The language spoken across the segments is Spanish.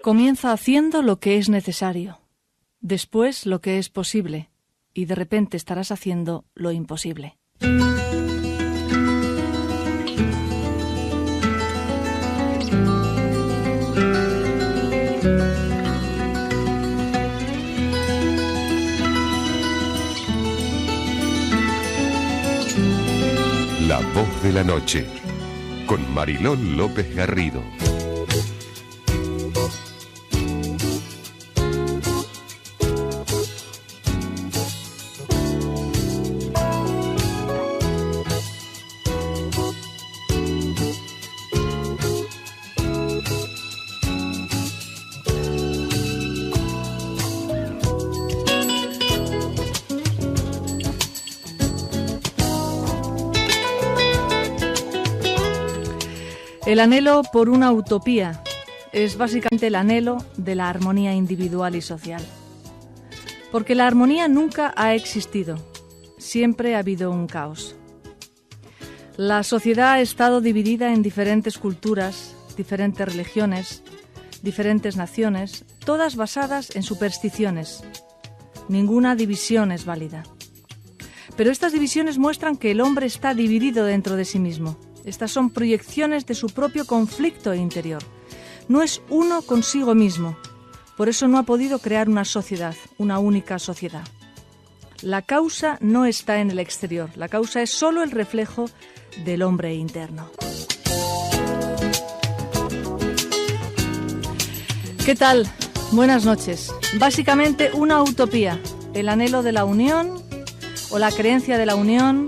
Comienza haciendo lo que es necesario, después lo que es posible, y de repente estarás haciendo lo imposible. La voz de la noche, con Mariló López Garrido. El anhelo por una utopía es básicamente el anhelo de la armonía individual y social. Porque la armonía nunca ha existido, siempre ha habido un caos. La sociedad ha estado dividida en diferentes culturas, diferentes religiones, diferentes naciones, todas basadas en supersticiones. Ninguna división es válida. Pero estas divisiones muestran que el hombre está dividido dentro de sí mismo. Estas son proyecciones de su propio conflicto interior. No es uno consigo mismo. Por eso no ha podido crear una sociedad, una única sociedad. La causa no está en el exterior. La causa es solo el reflejo del hombre interno. ¿Qué tal? Buenas noches. Básicamente una utopía, el anhelo de la unión o la creencia de la unión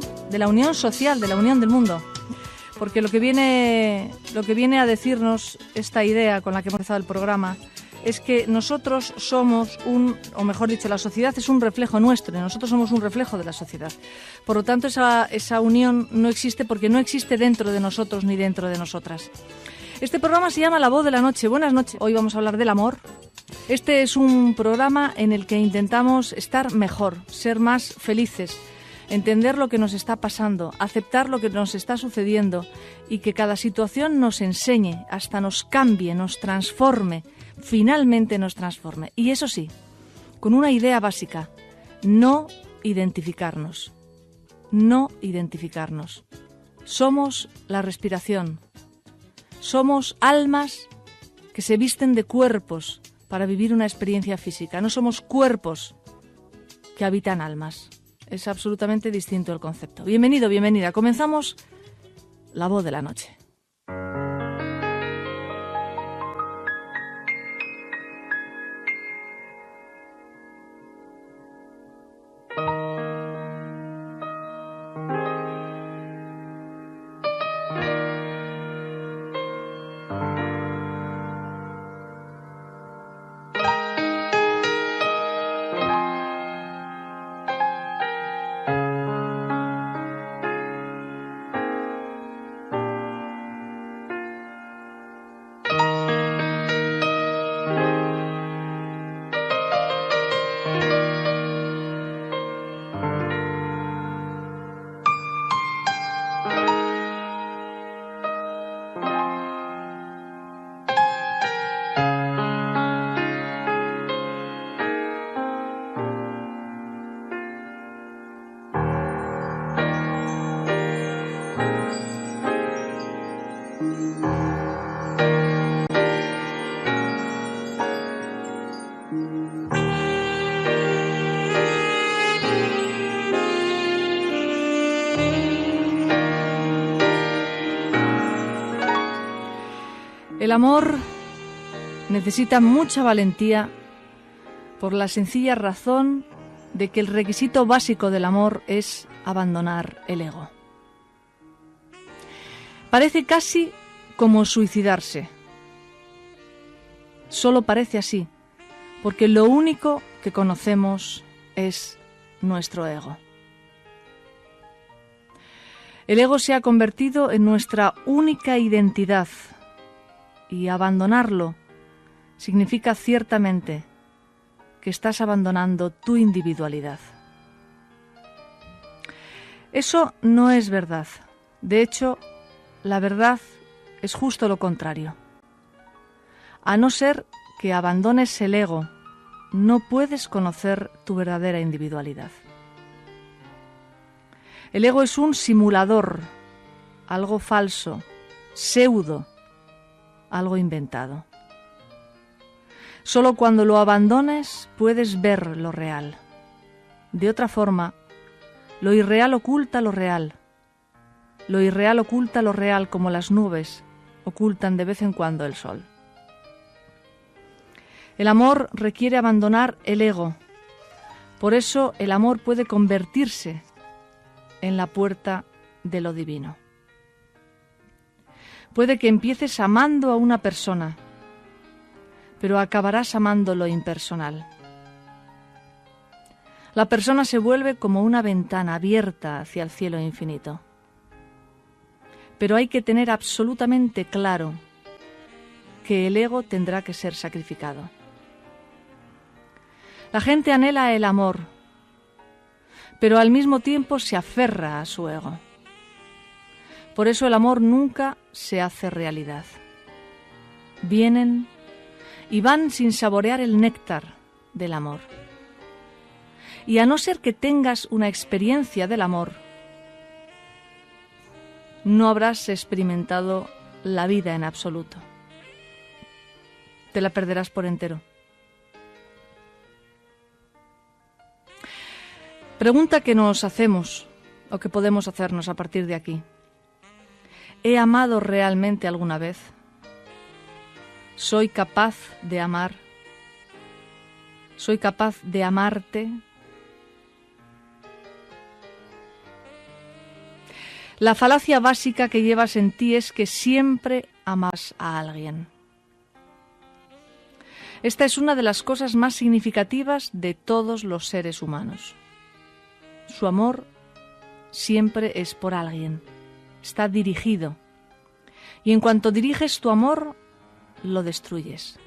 social, de la unión del mundo. Porque lo que viene a decirnos esta idea con la que hemos empezado el programa es que nosotros somos o mejor dicho, la sociedad es un reflejo nuestro y nosotros somos un reflejo de la sociedad. Por lo tanto, esa unión no existe porque no existe dentro de nosotros ni dentro de nosotras. Este programa se llama La Voz de la Noche. Buenas noches. Hoy vamos a hablar del amor. Este es un programa en el que intentamos estar mejor, ser más felices, entender lo que nos está pasando, aceptar lo que nos está sucediendo y que cada situación nos enseñe, hasta nos cambie, nos transforme, finalmente nos transforme. Y eso sí, con una idea básica, no identificarnos. No identificarnos. Somos la respiración. Somos almas que se visten de cuerpos para vivir una experiencia física. No somos cuerpos que habitan almas. Es absolutamente distinto el concepto. Bienvenido, bienvenida. Comenzamos La Voz de la Noche. El amor necesita mucha valentía por la sencilla razón de que el requisito básico del amor es abandonar el ego. Parece casi como suicidarse. Solo parece así, porque lo único que conocemos es nuestro ego. El ego se ha convertido en nuestra única identidad y abandonarlo significa ciertamente que estás abandonando tu individualidad. Eso no es verdad. De hecho, la verdad es justo lo contrario. A no ser que abandones el ego, no puedes conocer tu verdadera individualidad. El ego es un simulador, algo falso, pseudo, algo inventado. Solo cuando lo abandones puedes ver lo real. De otra forma, lo irreal oculta lo real. Lo irreal oculta lo real como las nubes ocultan de vez en cuando el sol. El amor requiere abandonar el ego. Por eso el amor puede convertirse en la puerta de lo divino. Puede que empieces amando a una persona, pero acabarás amando lo impersonal. La persona se vuelve como una ventana abierta hacia el cielo infinito. Pero hay que tener absolutamente claro que el ego tendrá que ser sacrificado. La gente anhela el amor, pero al mismo tiempo se aferra a su ego. Por eso el amor nunca se hace realidad. Vienen y van sin saborear el néctar del amor. Y a no ser que tengas una experiencia del amor, no habrás experimentado la vida en absoluto. Te la perderás por entero. Pregunta que nos hacemos o que podemos hacernos a partir de aquí. ¿He amado realmente alguna vez? ¿Soy capaz de amar? ¿Soy capaz de amarte? La falacia básica que llevas en ti es que siempre amas a alguien. Esta es una de las cosas más significativas de todos los seres humanos. Su amor siempre es por alguien, está dirigido. Y en cuanto diriges tu amor, lo destruyes.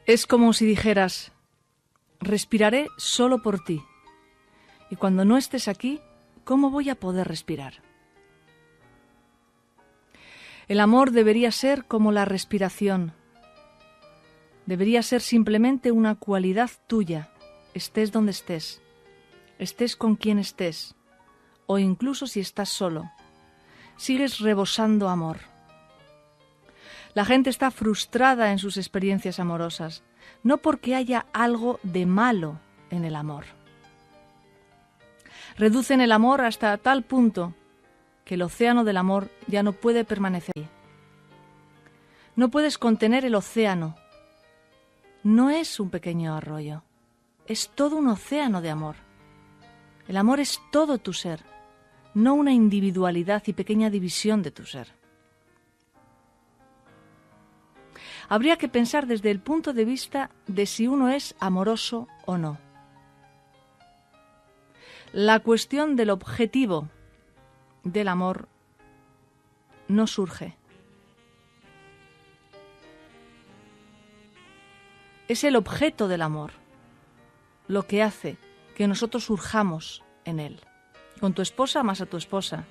Es como si dijeras, respiraré solo por ti. Y cuando no estés aquí, ¿cómo voy a poder respirar? El amor debería ser como la respiración. Debería ser simplemente una cualidad tuya, estés donde estés, estés con quien estés, o incluso si estás solo. Sigues rebosando amor. La gente está frustrada en sus experiencias amorosas, no porque haya algo de malo en el amor. Reducen el amor hasta tal punto que el océano del amor ya no puede permanecer ahí. No puedes contener el océano. No es un pequeño arroyo, es todo un océano de amor. El amor es todo tu ser, no una individualidad y pequeña división de tu ser. Habría que pensar desde el punto de vista de si uno es amoroso o no. La cuestión del objetivo del amor no surge. Es el objeto del amor lo que hace que nosotros surjamos en él. Con tu esposa amas a tu esposa,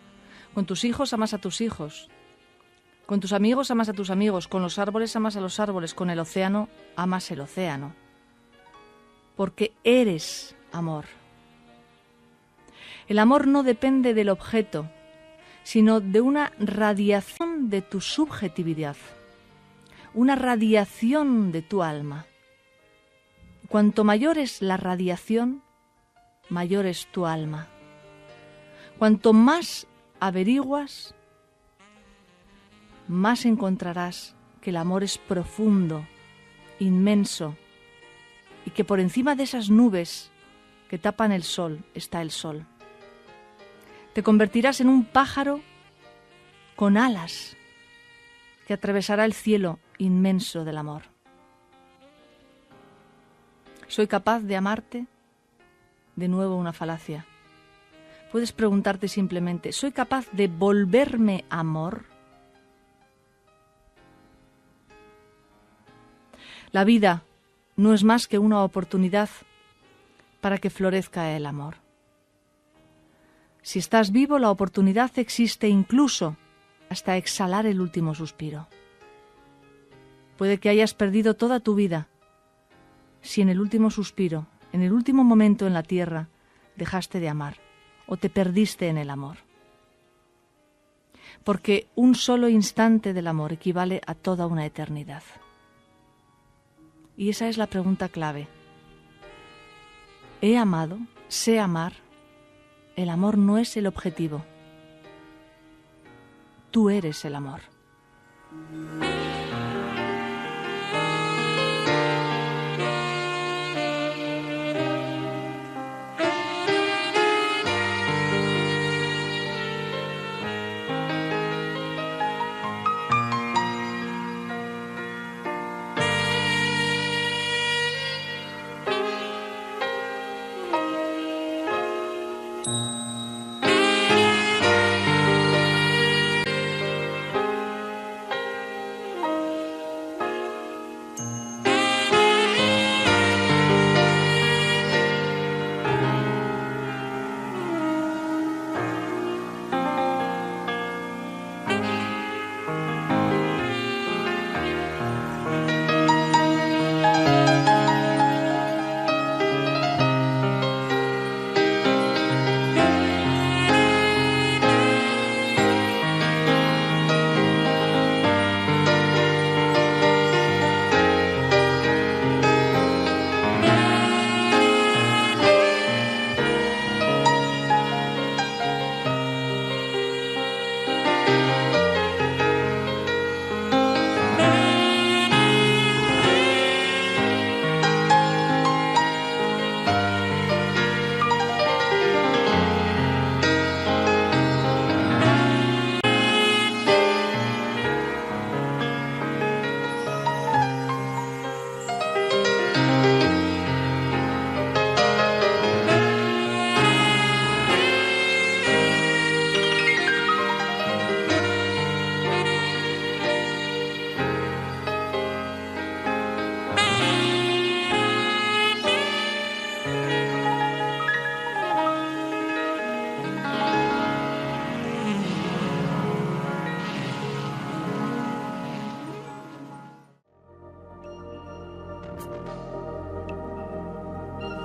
con tus hijos amas a tus hijos, con tus amigos amas a tus amigos, con los árboles amas a los árboles, con el océano amas el océano. Porque eres amor. El amor no depende del objeto, sino de una radiación de tu subjetividad, una radiación de tu alma. Cuanto mayor es la radiación, mayor es tu alma. Cuanto más averiguas, más encontrarás que el amor es profundo, inmenso, y que por encima de esas nubes que tapan el sol está el sol. Te convertirás en un pájaro con alas que atravesará el cielo inmenso del amor. ¿Soy capaz de amarte? De nuevo una falacia. Puedes preguntarte simplemente, ¿soy capaz de volverme amor? La vida no es más que una oportunidad para que florezca el amor. Si estás vivo, la oportunidad existe incluso hasta exhalar el último suspiro. Puede que hayas perdido toda tu vida si en el último suspiro, en el último momento en la tierra, dejaste de amar o te perdiste en el amor. Porque un solo instante del amor equivale a toda una eternidad. Y esa es la pregunta clave. ¿He amado? ¿Sé amar? El amor no es el objetivo. Tú eres el amor.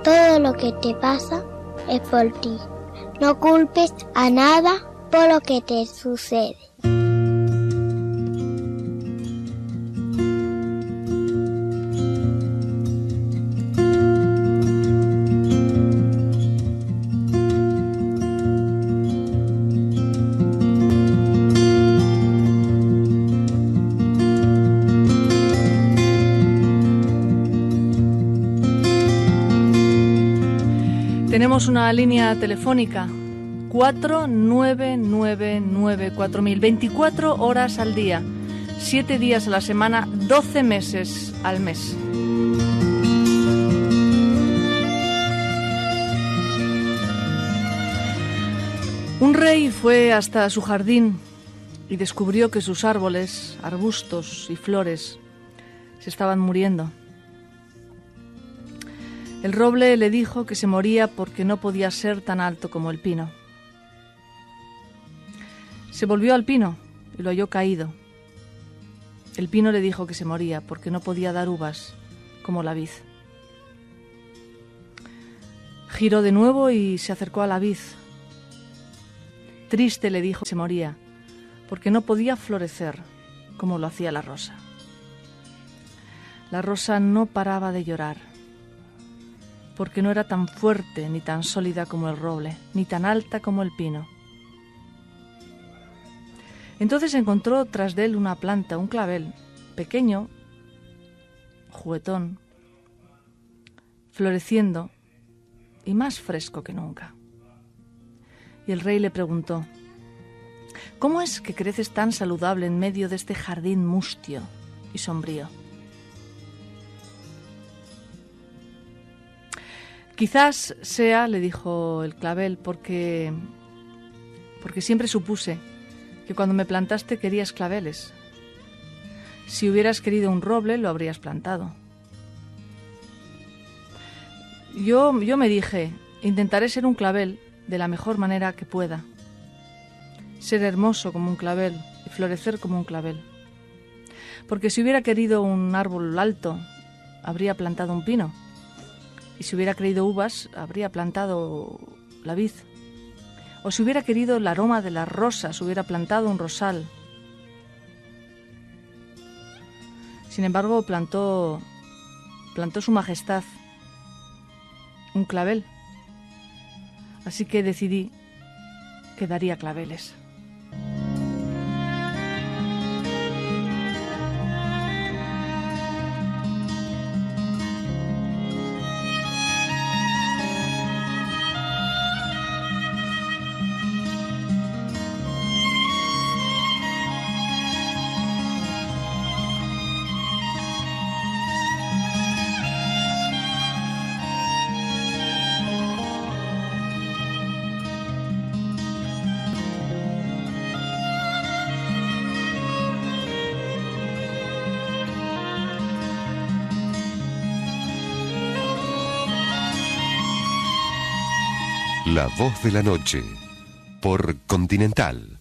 Todo lo que te pasa es por ti. No culpes a nada por lo que te sucede. Tenemos una línea telefónica 49994000, 24 horas al día, 7 días a la semana, 12 meses al mes. Un rey fue hasta su jardín y descubrió que sus árboles, arbustos y flores se estaban muriendo. El roble le dijo que se moría porque no podía ser tan alto como el pino. Se volvió al pino y lo halló caído. El pino le dijo que se moría porque no podía dar uvas como la vid. Giró de nuevo y se acercó a la vid. Triste le dijo que se moría porque no podía florecer como lo hacía la rosa. La rosa no paraba de llorar, porque no era tan fuerte ni tan sólida como el roble, ni tan alta como el pino. Entonces encontró tras de él una planta, un clavel, pequeño, juguetón, floreciendo y más fresco que nunca. Y el rey le preguntó: ¿cómo es que creces tan saludable en medio de este jardín mustio y sombrío? Quizás sea, le dijo el clavel, porque siempre supuse que cuando me plantaste querías claveles. Si hubieras querido un roble, lo habrías plantado. Yo me dije, intentaré ser un clavel de la mejor manera que pueda. Ser hermoso como un clavel y florecer como un clavel. Porque si hubiera querido un árbol alto, habría plantado un pino. Y si hubiera querido uvas, habría plantado la vid. O si hubiera querido el aroma de las rosas, hubiera plantado un rosal. Sin embargo, plantó Su Majestad un clavel. Así que decidí que daría claveles. La voz de la noche, por Continental.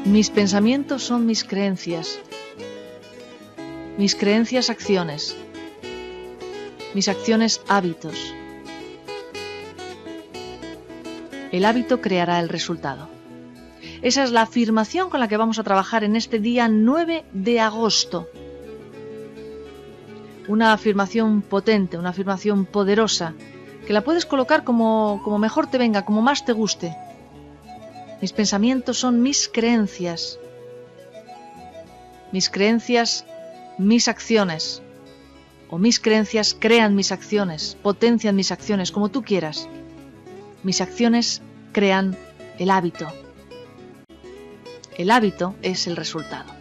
Mis pensamientos son mis creencias acciones, mis acciones hábitos. El hábito creará el resultado. Esa es la afirmación con la que vamos a trabajar en este día 9 de agosto. Una afirmación potente, una afirmación poderosa, que la puedes colocar como mejor te venga, como más te guste. Mis pensamientos son mis creencias. Mis creencias, mis acciones. O mis creencias crean mis acciones, potencian mis acciones, como tú quieras. Mis acciones crean el hábito. El hábito es el resultado.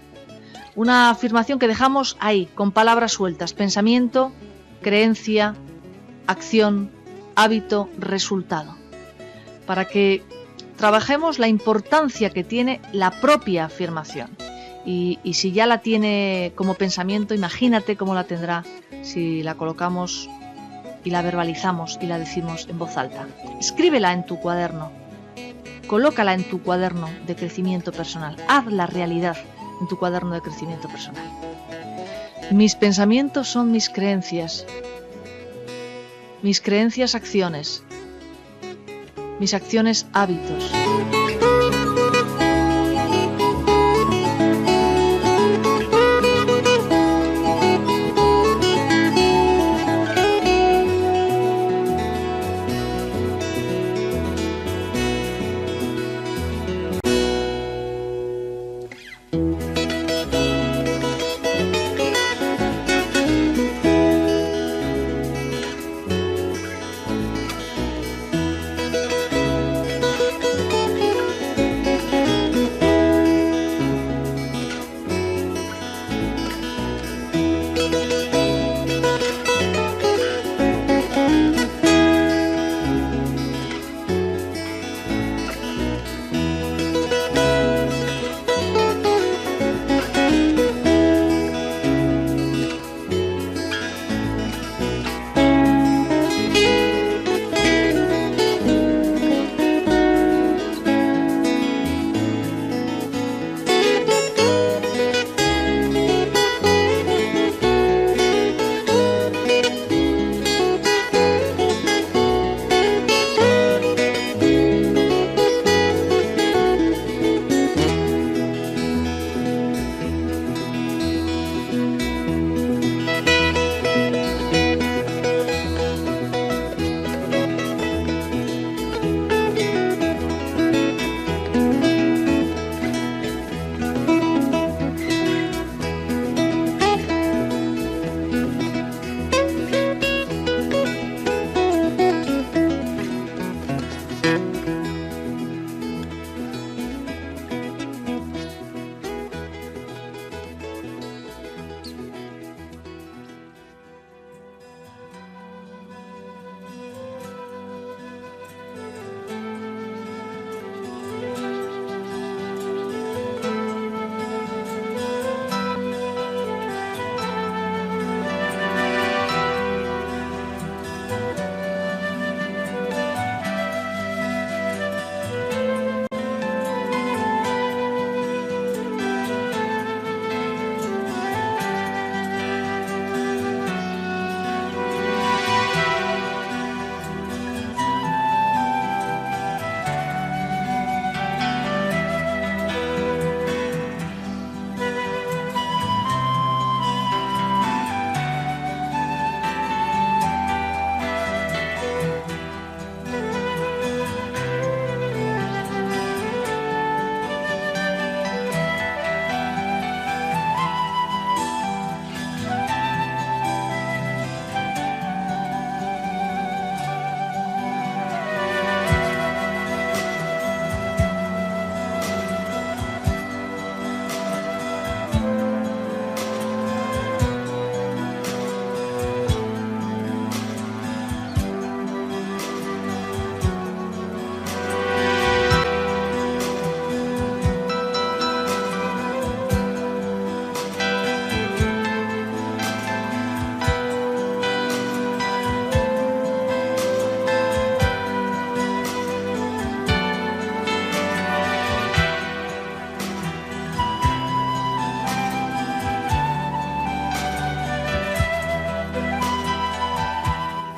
Una afirmación que dejamos ahí, con palabras sueltas. Pensamiento, creencia, acción, hábito, resultado. Para que trabajemos la importancia que tiene la propia afirmación. Y si ya la tiene como pensamiento, imagínate cómo la tendrá si la colocamos y la verbalizamos y la decimos en voz alta. Escríbela en tu cuaderno. Colócala en tu cuaderno de crecimiento personal. Hazla realidad en tu cuaderno de crecimiento personal. Mis pensamientos son mis creencias acciones, mis acciones hábitos.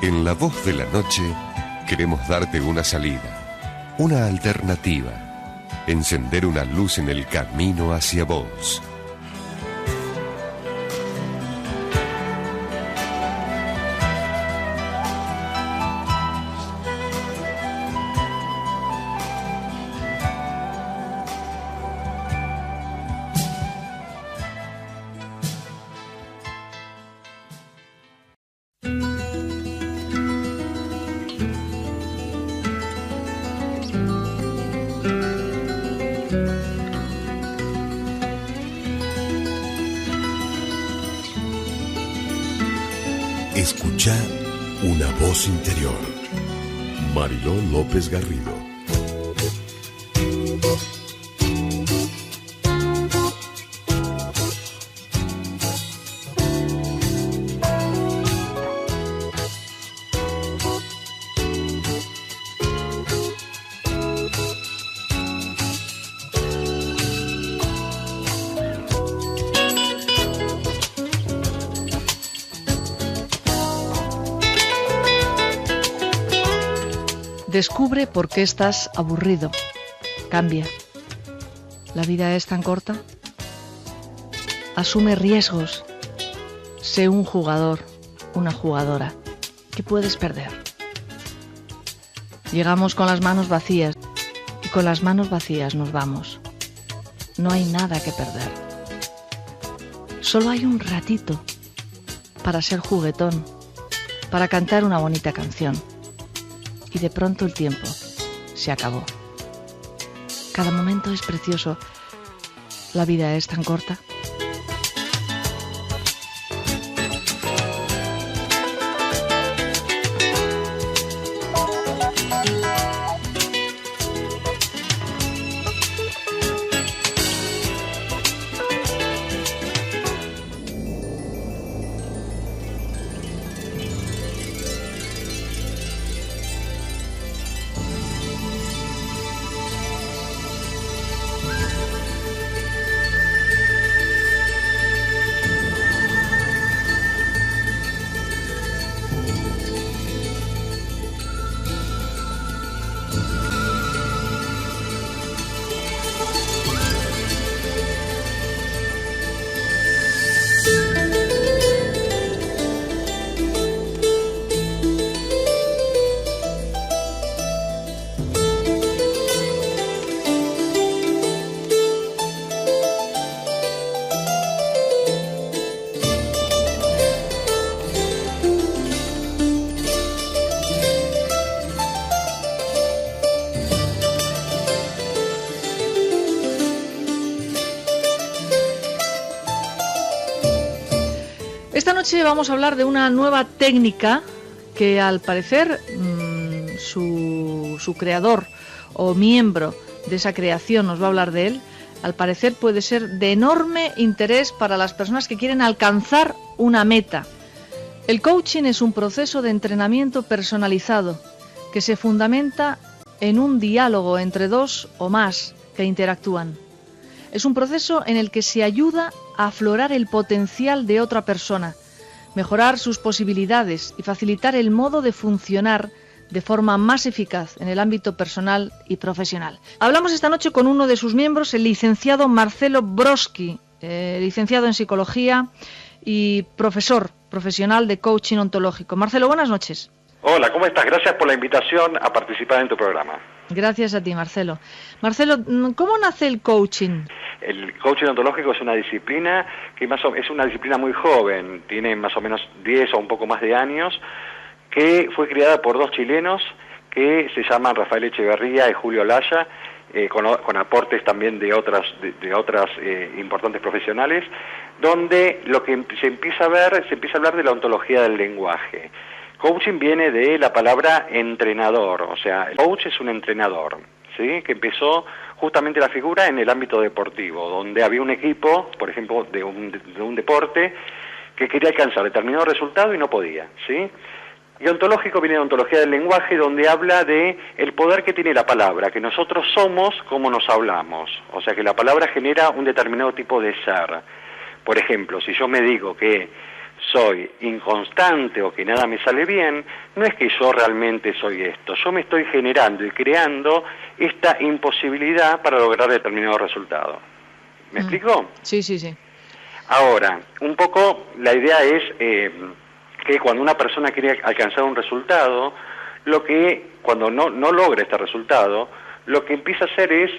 En La Voz de la Noche queremos darte una salida, una alternativa, encender una luz en el camino hacia vos. Escucha una voz interior. Mariló López Garrido. Descubre por qué estás aburrido. Cambia. La vida es tan corta. Asume riesgos. Sé un jugador, una jugadora. ¿Qué puedes perder? Llegamos con las manos vacías y con las manos vacías nos vamos. No hay nada que perder. Solo hay un ratito para ser juguetón, para cantar una bonita canción. Y de pronto el tiempo se acabó. Cada momento es precioso. La vida es tan corta. Esta noche vamos a hablar de una nueva técnica que al parecer su creador o miembro de esa creación nos va a hablar de él. Al parecer puede ser de enorme interés para las personas que quieren alcanzar una meta. El coaching es un proceso de entrenamiento personalizado que se fundamenta en un diálogo entre dos o más que interactúan. Es un proceso en el que se ayuda a aflorar el potencial de otra persona, mejorar sus posibilidades y facilitar el modo de funcionar de forma más eficaz en el ámbito personal y profesional. Hablamos esta noche con uno de sus miembros, el licenciado Marcelo Broski, licenciado en Psicología y profesor profesional de coaching ontológico. Marcelo, buenas noches. Hola, ¿cómo estás? Gracias por la invitación a participar en tu programa. Gracias a ti, Marcelo. Marcelo, ¿cómo nace el coaching? El coaching ontológico es una disciplina que es una disciplina muy joven, tiene más o menos 10 o un poco más de años, que fue creada por dos chilenos que se llaman Rafael Echeverría y Julio Laya, con aportes también de otras importantes profesionales, donde lo que se empieza a hablar de la ontología del lenguaje. Coaching viene de la palabra entrenador, o sea, el coach es un entrenador, ¿sí? Que empezó justamente la figura en el ámbito deportivo, donde había un equipo, por ejemplo, de un deporte, que quería alcanzar determinado resultado y no podía, ¿sí? Y ontológico viene de ontología del lenguaje, donde habla de el poder que tiene la palabra, que nosotros somos como nos hablamos, o sea que la palabra genera un determinado tipo de ser. Por ejemplo, si yo me digo que soy inconstante o que nada me sale bien, no es que yo realmente soy esto. Yo me estoy generando y creando esta imposibilidad para lograr determinado resultado. ¿Me explico? Sí, sí, sí. Ahora, un poco la idea es que cuando una persona quiere alcanzar un resultado, cuando no logra este resultado, lo que empieza a hacer es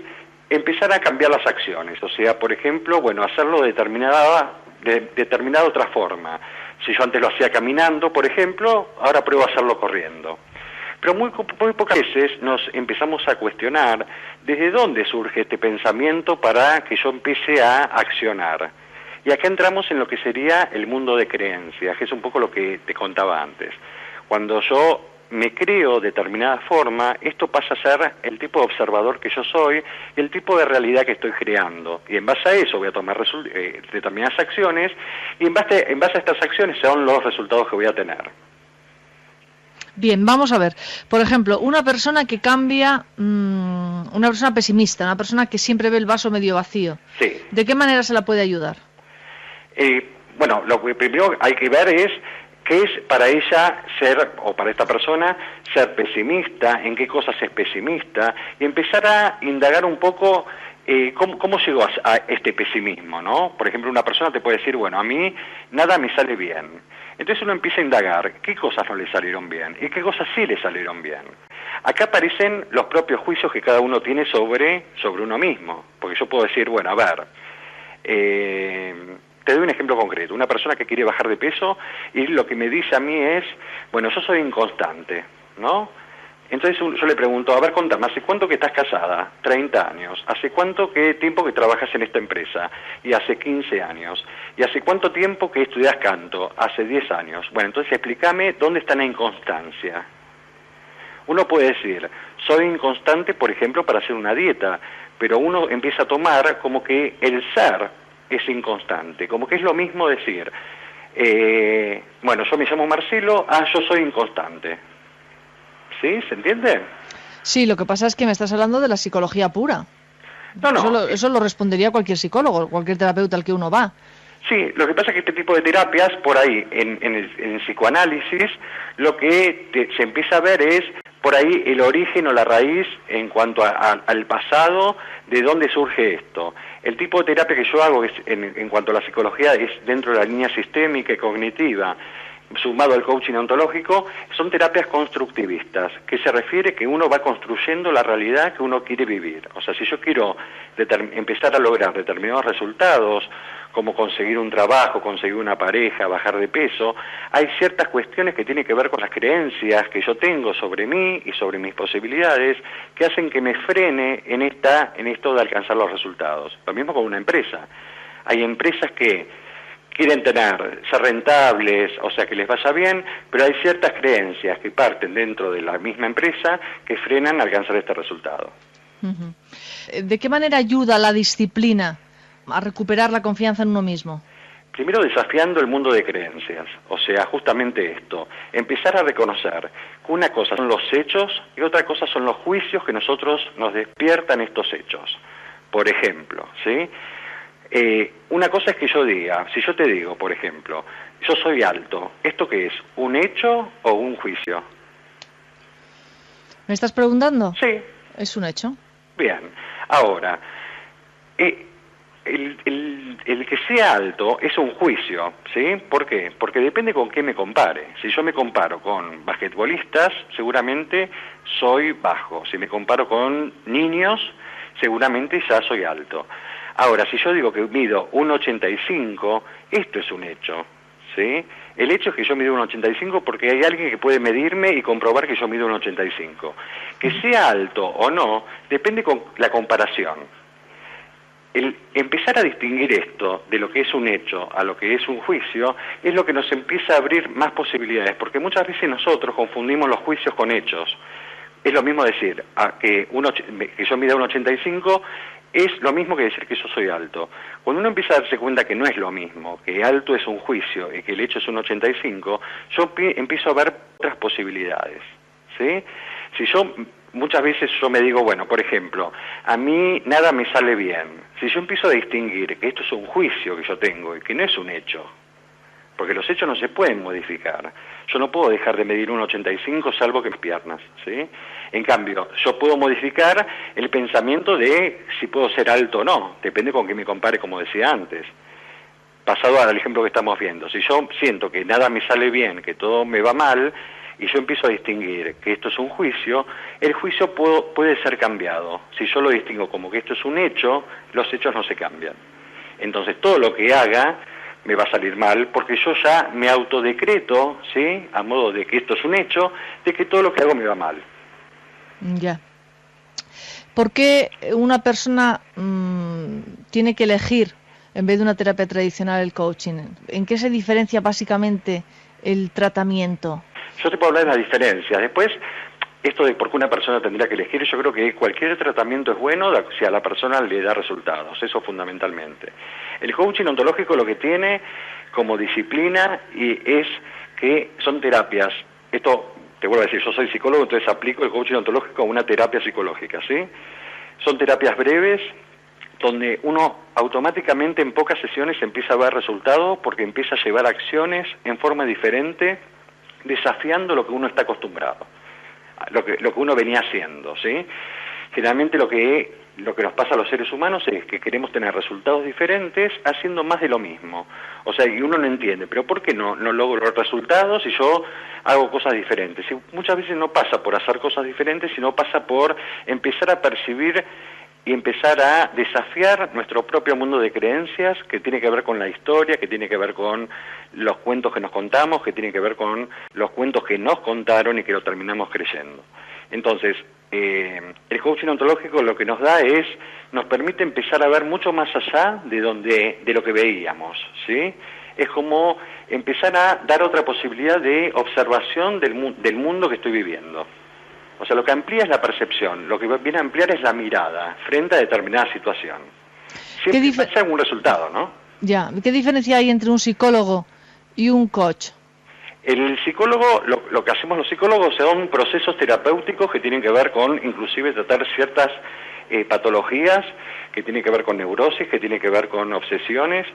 empezar a cambiar las acciones. O sea, por ejemplo, hacerlo de determinada otra forma. Si yo antes lo hacía caminando, por ejemplo, ahora pruebo a hacerlo corriendo. Pero muy pocas veces nos empezamos a cuestionar desde dónde surge este pensamiento para que yo empiece a accionar. Y acá entramos en lo que sería el mundo de creencias, que es un poco lo que te contaba antes. Cuando yo me creo de determinada forma, esto pasa a ser el tipo de observador que yo soy y el tipo de realidad que estoy creando. Y en base a eso voy a tomar determinadas acciones y en base a estas acciones son los resultados que voy a tener. Bien, vamos a ver. Por ejemplo, una persona que cambia, una persona pesimista, una persona que siempre ve el vaso medio vacío. Sí. ¿De qué manera se la puede ayudar? Lo que primero hay que ver es qué es para ella o para esta persona ser pesimista, en qué cosas es pesimista, y empezar a indagar un poco cómo llegó a este pesimismo, ¿no? Por ejemplo, una persona te puede decir, a mí nada me sale bien. Entonces uno empieza a indagar qué cosas no le salieron bien y qué cosas sí le salieron bien. Acá aparecen los propios juicios que cada uno tiene sobre uno mismo, porque yo puedo decir, te doy un ejemplo concreto. Una persona que quiere bajar de peso y lo que me dice a mí es, yo soy inconstante, ¿no? Entonces yo le pregunto, a ver, contame, ¿hace cuánto que estás casada? 30 años. ¿Hace qué tiempo que trabajas en esta empresa? Y hace 15 años. ¿Y hace cuánto tiempo que estudias canto? Hace 10 años. Bueno, entonces explícame dónde está la inconstancia. Uno puede decir, soy inconstante, por ejemplo, para hacer una dieta, pero uno empieza a tomar como que el ser es inconstante, como que es lo mismo decir, yo me llamo Marcelo, yo soy inconstante. ¿Sí? ¿Se entiende? Sí, lo que pasa es que me estás hablando de la psicología pura. No. Eso lo respondería cualquier psicólogo, cualquier terapeuta al que uno va. Sí, lo que pasa es que este tipo de terapias, por ahí, en el psicoanálisis, lo que se empieza a ver es, por ahí, el origen o la raíz en cuanto al pasado, de dónde surge esto. El tipo de terapia que yo hago en cuanto a la psicología es dentro de la línea sistémica y cognitiva, sumado al coaching ontológico, son terapias constructivistas, que se refiere que uno va construyendo la realidad que uno quiere vivir. O sea, si yo quiero empezar a lograr determinados resultados, como conseguir un trabajo, conseguir una pareja, bajar de peso, hay ciertas cuestiones que tienen que ver con las creencias que yo tengo sobre mí y sobre mis posibilidades, que hacen que me frene en esto de alcanzar los resultados. Lo mismo con una empresa. Hay empresas que quieren ser rentables, o sea, que les vaya bien, pero hay ciertas creencias que parten dentro de la misma empresa que frenan a alcanzar este resultado. Uh-huh. ¿De qué manera ayuda la disciplina a recuperar la confianza en uno mismo? Primero desafiando el mundo de creencias, o sea, justamente esto, empezar a reconocer que una cosa son los hechos y otra cosa son los juicios que nosotros nos despiertan estos hechos. Por ejemplo, ¿sí? Una cosa es que yo diga, si yo te digo, por ejemplo, yo soy alto, ¿esto qué es? ¿Un hecho o un juicio? ¿Me estás preguntando? Sí. Es un hecho. Bien. Ahora, el que sea alto es un juicio, ¿sí? ¿Por qué? Porque depende con qué me compare. Si yo me comparo con basquetbolistas, seguramente soy bajo. Si me comparo con niños, seguramente ya soy alto. Ahora, si yo digo que mido 1,85, esto es un hecho, ¿sí? El hecho es que yo mido 1,85 porque hay alguien que puede medirme y comprobar que yo mido 1,85. Que sea alto o no, depende con la comparación. El empezar a distinguir esto de lo que es un hecho a lo que es un juicio es lo que nos empieza a abrir más posibilidades, porque muchas veces nosotros confundimos los juicios con hechos. Es lo mismo decir que yo mida 1,85 es lo mismo que decir que yo soy alto. Cuando uno empieza a darse cuenta que no es lo mismo, que alto es un juicio y que el hecho es 1,85, yo empiezo a ver otras posibilidades, ¿sí? Si muchas veces yo me digo, por ejemplo, a mí nada me sale bien. Si yo empiezo a distinguir que esto es un juicio que yo tengo y que no es un hecho, porque los hechos no se pueden modificar. Yo no puedo dejar de medir 1,85 salvo que mis piernas, ¿sí? En cambio, yo puedo modificar el pensamiento de si puedo ser alto o no, depende con qué me compare, como decía antes. Pasado al ejemplo que estamos viendo, si yo siento que nada me sale bien, que todo me va mal, y yo empiezo a distinguir que esto es un juicio, el juicio puede ser cambiado. Si yo lo distingo como que esto es un hecho, los hechos no se cambian. Entonces todo lo que haga me va a salir mal, porque yo ya me autodecreto, ¿sí?, a modo de que esto es un hecho, de que todo lo que hago me va mal. Ya. ¿Por qué una persona tiene que elegir, en vez de una terapia tradicional, el coaching? ¿En qué se diferencia básicamente el tratamiento? Yo te puedo hablar de las diferencias. Después, esto de por qué una persona tendría que elegir, yo creo que cualquier tratamiento es bueno si a la persona le da resultados, eso fundamentalmente. El coaching ontológico lo que tiene como disciplina es que son terapias. Esto, te vuelvo a decir, yo soy psicólogo, entonces aplico el coaching ontológico a una terapia psicológica, ¿sí? Son terapias breves, donde uno automáticamente en pocas sesiones empieza a ver resultados porque empieza a llevar acciones en forma diferente, desafiando lo que uno está acostumbrado, lo que uno venía haciendo, ¿sí? Generalmente lo que nos pasa a los seres humanos es que queremos tener resultados diferentes haciendo más de lo mismo. O sea, y uno no entiende, pero ¿por qué no logro los resultados si yo hago cosas diferentes? Y muchas veces no pasa por hacer cosas diferentes, sino pasa por empezar a percibir y empezar a desafiar nuestro propio mundo de creencias, que tiene que ver con la historia, que tiene que ver con los cuentos que nos contamos, que tiene que ver con los cuentos que nos contaron y que lo terminamos creyendo. Entonces, el coaching ontológico lo que nos da nos permite empezar a ver mucho más allá de lo que veíamos, ¿sí? Es como empezar a dar otra posibilidad de observación del mundo que estoy viviendo. O sea, lo que amplía es la percepción, lo que viene a ampliar es la mirada frente a determinada situación. Siempre hay algún resultado, ¿no? Ya, ¿qué diferencia hay entre un psicólogo y un coach? El psicólogo, lo que hacemos los psicólogos son procesos terapéuticos que tienen que ver con, inclusive, tratar ciertas patologías, que tienen que ver con neurosis, que tienen que ver con obsesiones.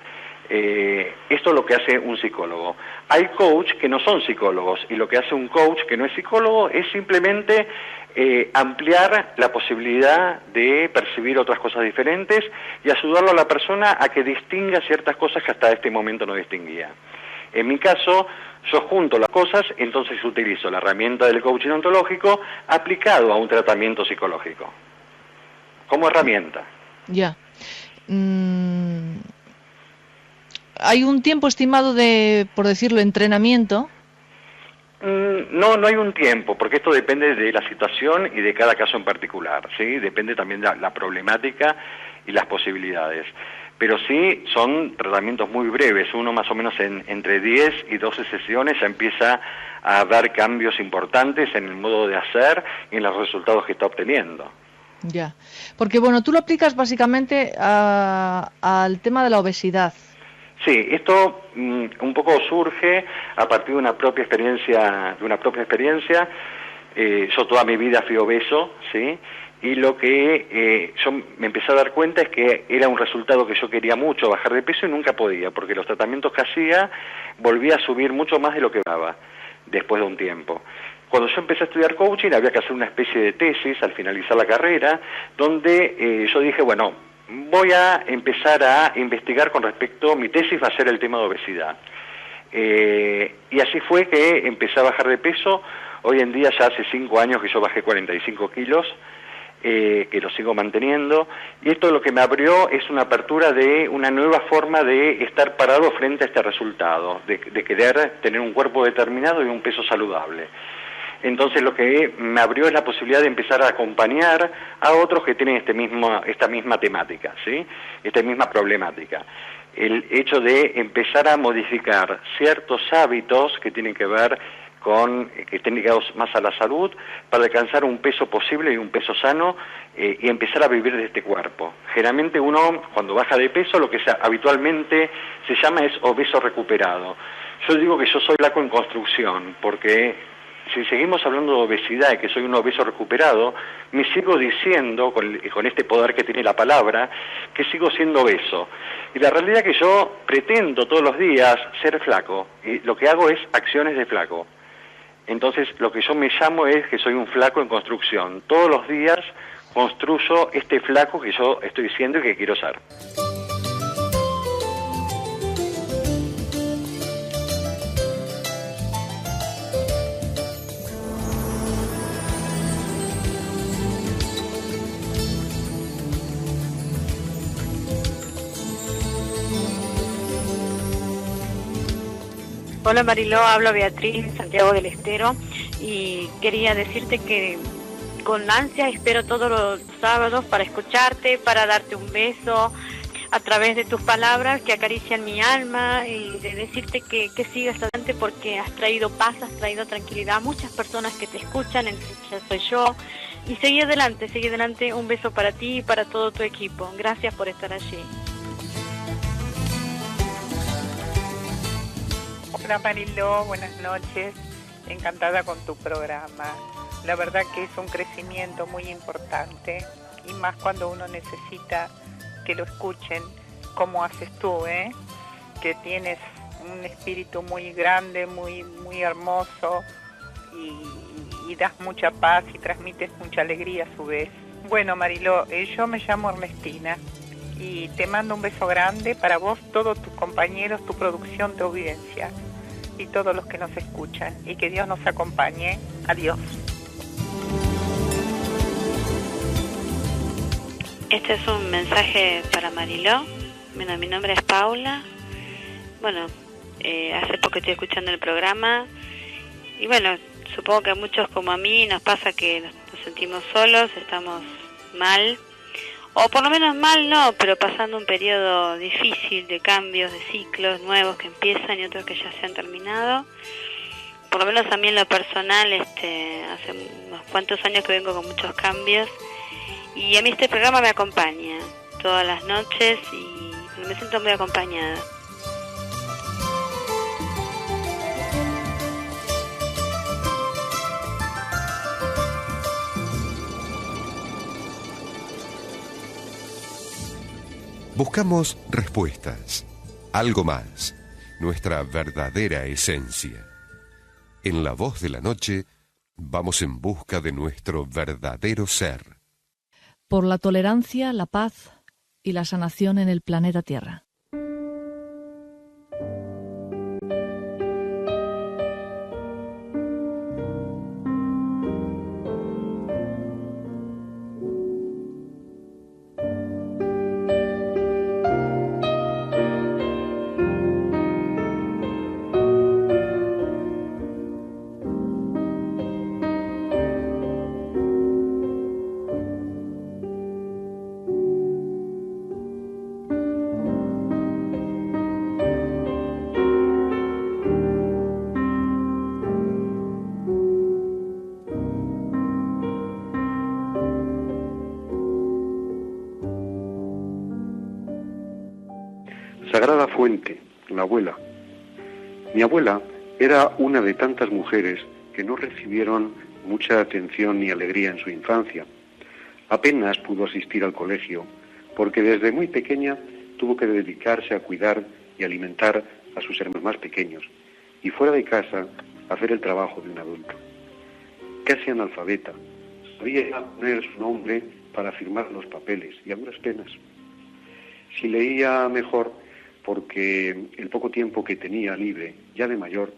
Esto es lo que hace un psicólogo. Hay coach que no son psicólogos, y lo que hace un coach que no es psicólogo es simplemente ampliar la posibilidad de percibir otras cosas diferentes y ayudarlo a la persona a que distinga ciertas cosas que hasta este momento no distinguía. En mi caso, yo junto las cosas, entonces utilizo la herramienta del coaching ontológico aplicado a un tratamiento psicológico, como herramienta. Ya. ¿Hay un tiempo estimado de, por decirlo, entrenamiento? No hay un tiempo, porque esto depende de la situación y de cada caso en particular, ¿sí? Depende también de la problemática y las posibilidades. Pero sí son tratamientos muy breves, uno más o menos entre 10 y 12 sesiones ya empieza a dar cambios importantes en el modo de hacer y en los resultados que está obteniendo. Ya, porque bueno, tú lo aplicas básicamente al tema de la obesidad. Sí, esto un poco surge a partir de una propia experiencia, yo toda mi vida fui obeso, ¿sí? Y lo que yo me empecé a dar cuenta es que era un resultado que yo quería mucho, bajar de peso, y nunca podía, porque los tratamientos que hacía volvía a subir mucho más de lo que daba después de un tiempo. Cuando yo empecé a estudiar coaching había que hacer una especie de tesis al finalizar la carrera, donde yo dije, bueno, voy a empezar a investigar con respecto, mi tesis va a ser el tema de obesidad. Y así fue que empecé a bajar de peso. Hoy en día ya hace 5 años que yo bajé 45 kilos, que lo sigo manteniendo, y esto lo que me abrió es una apertura de una nueva forma de estar parado frente a este resultado, de querer tener un cuerpo determinado y un peso saludable. Entonces lo que me abrió es la posibilidad de empezar a acompañar a otros que tienen esta misma temática, ¿sí? Esta misma problemática. El hecho de empezar a modificar ciertos hábitos que tienen que ver que estén ligados más a la salud, para alcanzar un peso posible y un peso sano, y empezar a vivir de este cuerpo. Generalmente uno, cuando baja de peso, lo que habitualmente se llama es obeso recuperado. Yo digo que yo soy flaco en construcción, porque si seguimos hablando de obesidad y que soy un obeso recuperado, me sigo diciendo, con este poder que tiene la palabra, que sigo siendo obeso. Y la realidad es que yo pretendo todos los días ser flaco, y lo que hago es acciones de flaco. Entonces, lo que yo me llamo es que soy un flaco en construcción. Todos los días construyo este flaco que yo estoy siendo y que quiero ser. Hola Mariló, hablo Beatriz de Santiago del Estero y quería decirte que con ansia espero todos los sábados para escucharte, para darte un beso a través de tus palabras que acarician mi alma y de decirte que sigas adelante porque has traído paz, has traído tranquilidad a muchas personas que te escuchan, entre ellas soy yo, y sigue adelante, un beso para ti y para todo tu equipo. Gracias por estar allí. Hola Mariló, buenas noches, encantada con tu programa. La verdad que es un crecimiento muy importante y más cuando uno necesita que lo escuchen como haces tú, que tienes un espíritu muy grande, muy hermoso y das mucha paz y transmites mucha alegría a su vez. Bueno Mariló, yo me llamo Ernestina y te mando un beso grande para vos, todos tus compañeros, tu producción de audiencia y todos los que nos escuchan, y que Dios nos acompañe. Adiós. Este es un mensaje para Mariló. Bueno, mi nombre es Paula. Bueno, hace poco estoy escuchando el programa y bueno, supongo que a muchos como a mí nos pasa que nos sentimos solos, estamos mal, o por lo menos mal no, pero pasando un periodo difícil de cambios, de ciclos nuevos que empiezan y otros que ya se han terminado. Por lo menos a mí en lo personal, hace unos cuantos años que vengo con muchos cambios y a mí este programa me acompaña todas las noches y me siento muy acompañada. Buscamos respuestas, algo más, nuestra verdadera esencia. En La Voz de la Noche vamos en busca de nuestro verdadero ser. Por la tolerancia, la paz y la sanación en el planeta Tierra. Sagrada Fuente, la abuela. Mi abuela era una de tantas mujeres que no recibieron mucha atención ni alegría en su infancia. Apenas pudo asistir al colegio porque desde muy pequeña tuvo que dedicarse a cuidar y alimentar a sus hermanos más pequeños y fuera de casa hacer el trabajo de un adulto. Casi analfabeta, sabía poner su nombre para firmar los papeles y a duras penas. Si leía mejor, porque el poco tiempo que tenía libre, ya de mayor,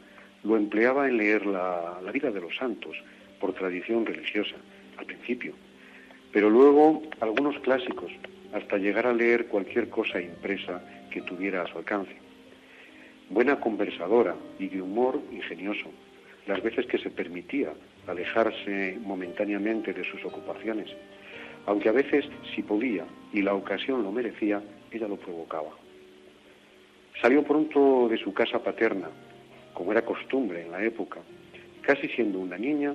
lo empleaba en leer la vida de los santos, por tradición religiosa, al principio. Pero luego algunos clásicos, hasta llegar a leer cualquier cosa impresa que tuviera a su alcance. Buena conversadora y de humor ingenioso, las veces que se permitía alejarse momentáneamente de sus ocupaciones, aunque a veces, si podía y la ocasión lo merecía, ella lo provocaba. Salió pronto de su casa paterna, como era costumbre en la época. Casi siendo una niña,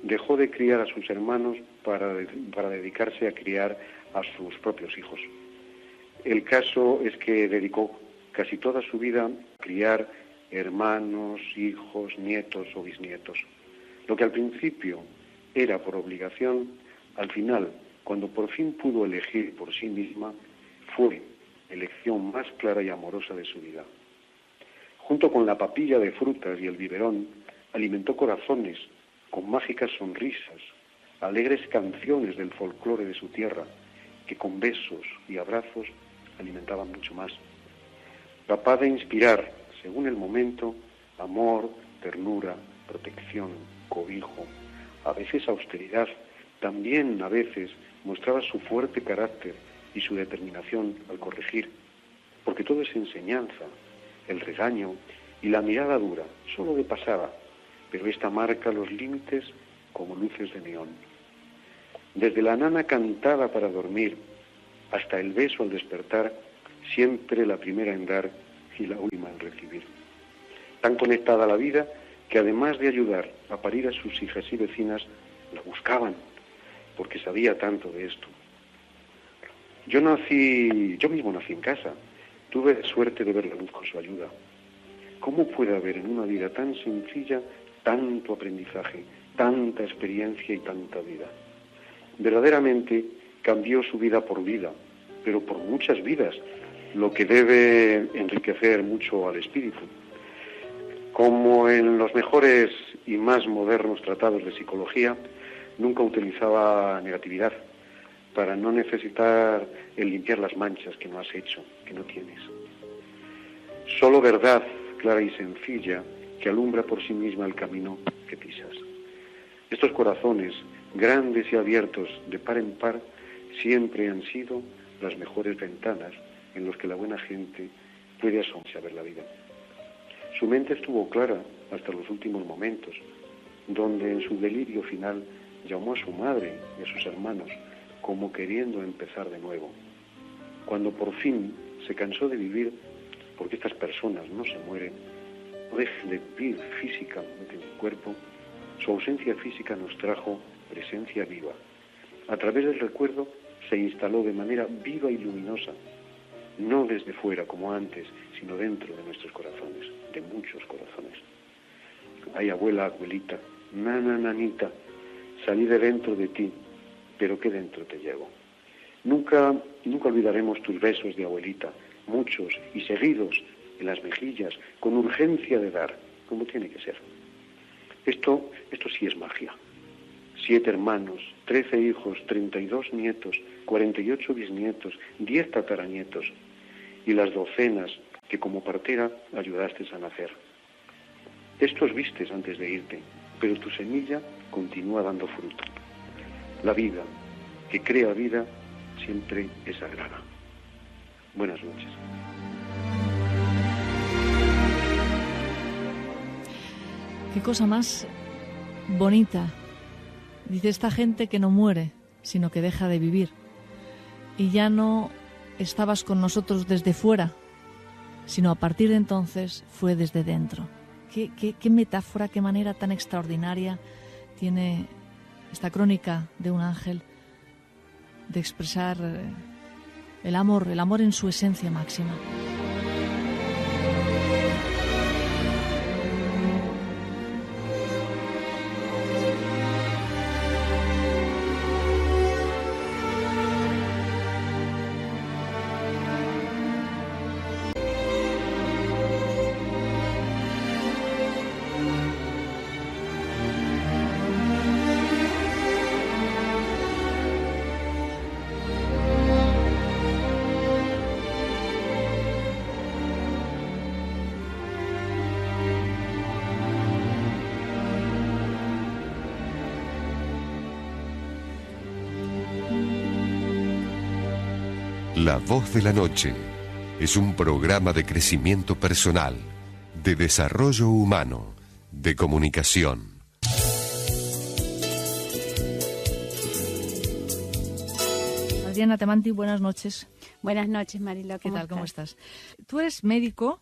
dejó de criar a sus hermanos para dedicarse a criar a sus propios hijos. El caso es que dedicó casi toda su vida a criar hermanos, hijos, nietos o bisnietos. Lo que al principio era por obligación, al final, cuando por fin pudo elegir por sí misma, fue elección más clara y amorosa de su vida. Junto con la papilla de frutas y el biberón, alimentó corazones con mágicas sonrisas, alegres canciones del folclore de su tierra, que con besos y abrazos alimentaban mucho más. Capaz de inspirar, según el momento, amor, ternura, protección, cobijo, a veces austeridad, también a veces mostraba su fuerte carácter y su determinación al corregir, porque todo es enseñanza, el regaño y la mirada dura, solo de pasada, pero esta marca los límites como luces de neón. Desde la nana cantada para dormir hasta el beso al despertar, siempre la primera en dar y la última en recibir. Tan conectada a la vida que además de ayudar a parir a sus hijas y vecinas, la buscaban, porque sabía tanto de esto. Yo mismo nací en casa, tuve suerte de ver la luz con su ayuda. ¿Cómo puede haber en una vida tan sencilla tanto aprendizaje, tanta experiencia y tanta vida? Verdaderamente cambió su vida por vida, pero por muchas vidas, lo que debe enriquecer mucho al espíritu. Como en los mejores y más modernos tratados de psicología, nunca utilizaba negatividad para no necesitar el limpiar las manchas que no has hecho, que no tienes. Solo verdad clara y sencilla que alumbra por sí misma el camino que pisas. Estos corazones, grandes y abiertos de par en par, siempre han sido las mejores ventanas en los que la buena gente puede asomarse a ver la vida. Su mente estuvo clara hasta los últimos momentos, donde en su delirio final llamó a su madre y a sus hermanos como queriendo empezar de nuevo. Cuando por fin se cansó de vivir, porque estas personas no se mueren, no dejan de vivir físicamente en el cuerpo, su ausencia física nos trajo presencia viva. A través del recuerdo se instaló de manera viva y luminosa, no desde fuera como antes, sino dentro de nuestros corazones, de muchos corazones. Ay, abuela, abuelita, nana, nanita, salí de dentro de ti, pero ¿qué dentro te llevo? Nunca olvidaremos tus besos de abuelita, muchos y seguidos en las mejillas, con urgencia de dar, como tiene que ser. Esto sí es magia. 7 hermanos, 13 hijos, 32 nietos, 48 bisnietos, 10 tataranietos y las docenas que como partera ayudaste a nacer. Estos vistes antes de irte, pero tu semilla continúa dando fruto. La vida, que crea vida, siempre es sagrada. Buenas noches. Qué cosa más bonita. Dice esta gente que no muere, sino que deja de vivir. Y ya no estabas con nosotros desde fuera, sino a partir de entonces fue desde dentro. Qué metáfora, qué manera tan extraordinaria tiene esta crónica de un ángel de expresar el amor en su esencia máxima. La Voz de la Noche es un programa de crecimiento personal, de desarrollo humano, de comunicación. Adriana Temanti, buenas noches. Buenas noches, Marilo. ¿Qué tal? ¿Cómo estás? Tú eres médica,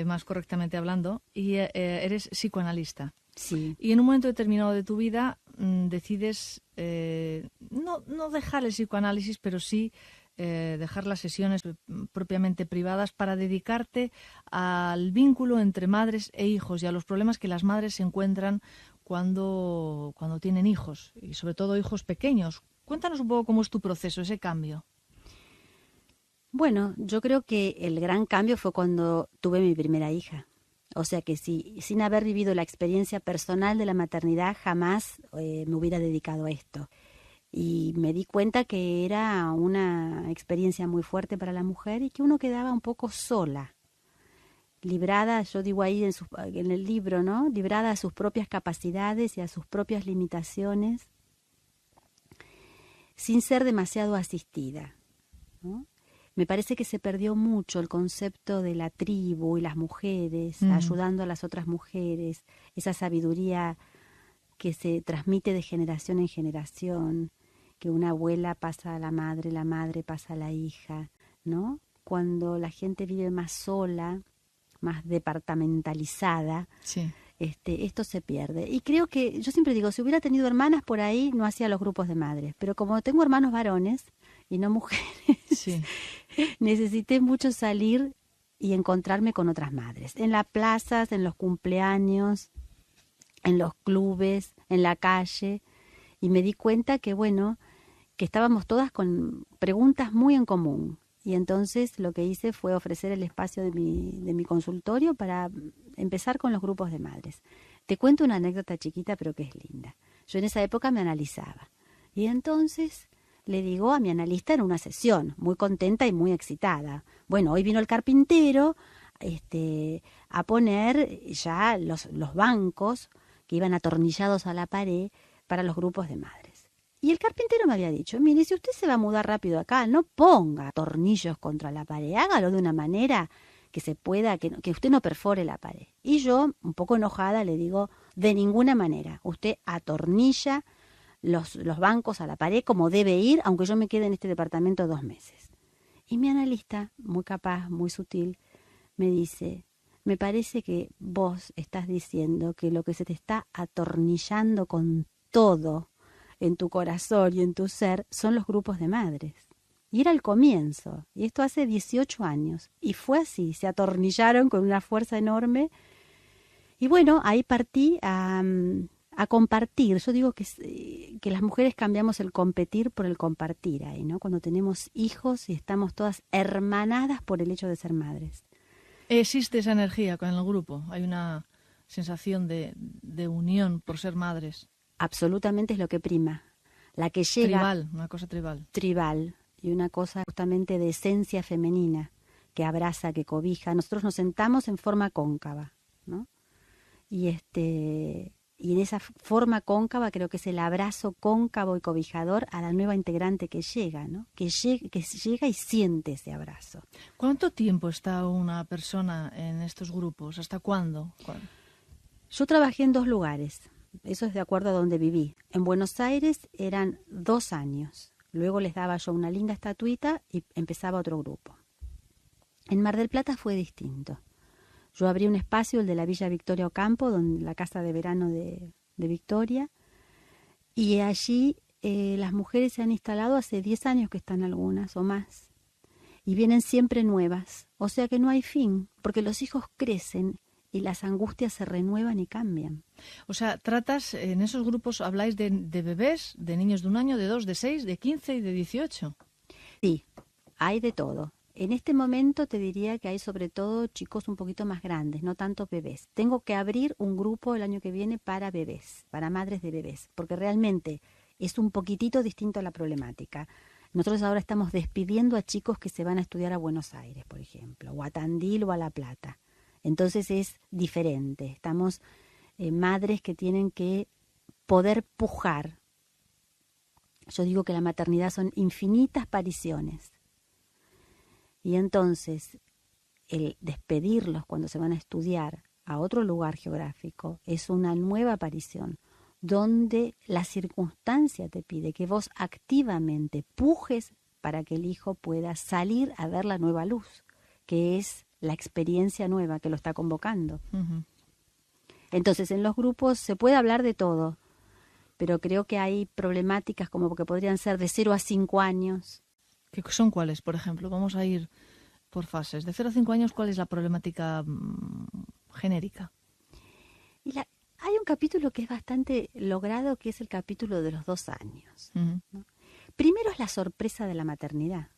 más correctamente hablando, y eres psicoanalista. Sí. Y en un momento determinado de tu vida decides no dejar el psicoanálisis, pero sí dejar las sesiones propiamente privadas para dedicarte al vínculo entre madres e hijos y a los problemas que las madres se encuentran cuando tienen hijos, y sobre todo hijos pequeños. Cuéntanos un poco cómo es tu proceso, ese cambio. Bueno, yo creo que el gran cambio fue cuando tuve mi primera hija. O sea que sin haber vivido la experiencia personal de la maternidad, jamás me hubiera dedicado a esto. Y me di cuenta que era una experiencia muy fuerte para la mujer y que uno quedaba un poco sola, librada, yo digo ahí en el libro, ¿no? Librada a sus propias capacidades y a sus propias limitaciones, sin ser demasiado asistida, ¿no? Me parece que se perdió mucho el concepto de la tribu y las mujeres, ayudando a las otras mujeres, esa sabiduría que se transmite de generación en generación, que una abuela pasa a la madre pasa a la hija, ¿no? Cuando la gente vive más sola, más departamentalizada, sí, esto se pierde. Y creo que, yo siempre digo, si hubiera tenido hermanas por ahí, no hacía los grupos de madres. Pero como tengo hermanos varones y no mujeres, sí, necesité mucho salir y encontrarme con otras madres. En las plazas, en los cumpleaños, en los clubes, en la calle. Y me di cuenta que, bueno, que estábamos todas con preguntas muy en común. Y entonces lo que hice fue ofrecer el espacio de mi consultorio para empezar con los grupos de madres. Te cuento una anécdota chiquita, pero que es linda. Yo en esa época me analizaba. Y entonces le digo a mi analista en una sesión, muy contenta y muy excitada. Bueno, hoy vino el carpintero a poner ya los bancos que iban atornillados a la pared para los grupos de madres. Y el carpintero me había dicho, mire, si usted se va a mudar rápido acá, no ponga tornillos contra la pared, hágalo de una manera que se pueda, que usted no perfore la pared. Y yo, un poco enojada, le digo, de ninguna manera, usted atornilla los bancos a la pared como debe ir, aunque yo me quede en este departamento 2 meses. Y mi analista, muy capaz, muy sutil, me dice, me parece que vos estás diciendo que lo que se te está atornillando con todo en tu corazón y en tu ser son los grupos de madres. Y era el comienzo, y esto hace 18 años, y fue así, se atornillaron con una fuerza enorme, y bueno, ahí partí a compartir. Yo digo que las mujeres cambiamos el competir por el compartir ahí, ¿no? Cuando tenemos hijos y estamos todas hermanadas por el hecho de ser madres. ¿Existe esa energía con el grupo? ¿Hay una sensación de unión por ser madres? Absolutamente es lo que prima. La que llega... Tribal, una cosa tribal. Tribal, y una cosa justamente de esencia femenina, que abraza, que cobija. Nosotros nos sentamos en forma cóncava, ¿no? Y en esa forma cóncava creo que es el abrazo cóncavo y cobijador a la nueva integrante que llega, ¿no? Que llega y siente ese abrazo. ¿Cuánto tiempo está una persona en estos grupos? ¿Hasta cuándo? Yo trabajé en 2 lugares. Eso es de acuerdo a donde viví. En Buenos Aires eran 2 años. Luego les daba yo una linda estatuita y empezaba otro grupo. En Mar del Plata fue distinto. Yo abrí un espacio, el de la Villa Victoria Ocampo, la casa de verano de Victoria, y allí las mujeres se han instalado hace 10 años que están algunas o más, y vienen siempre nuevas. O sea que no hay fin, porque los hijos crecen y las angustias se renuevan y cambian. O sea, tratas, en esos grupos habláis de bebés, de niños de 1 año, de 2, de 6, de 15 y de 18. Sí, hay de todo. En este momento te diría que hay sobre todo chicos un poquito más grandes, no tanto bebés. Tengo que abrir un grupo el año que viene para bebés, para madres de bebés, porque realmente es un poquitito distinto a la problemática. Nosotros ahora estamos despidiendo a chicos que se van a estudiar a Buenos Aires, por ejemplo, o a Tandil o a La Plata. Entonces es diferente. Estamos madres que tienen que poder pujar. Yo digo que la maternidad son infinitas pariciones. Y entonces el despedirlos cuando se van a estudiar a otro lugar geográfico es una nueva aparición, donde la circunstancia te pide que vos activamente pujes para que el hijo pueda salir a ver la nueva luz, que es la experiencia nueva que lo está convocando. Uh-huh. Entonces, en los grupos se puede hablar de todo, pero creo que hay problemáticas como que podrían ser de 0 a 5 años, ¿Qué son cuáles, por ejemplo? Vamos a ir por fases. De 0 a 5 años, ¿cuál es la problemática genérica? Hay un capítulo que es bastante logrado, que es el capítulo de los 2 años. Uh-huh. ¿No? Primero es la sorpresa de la maternidad.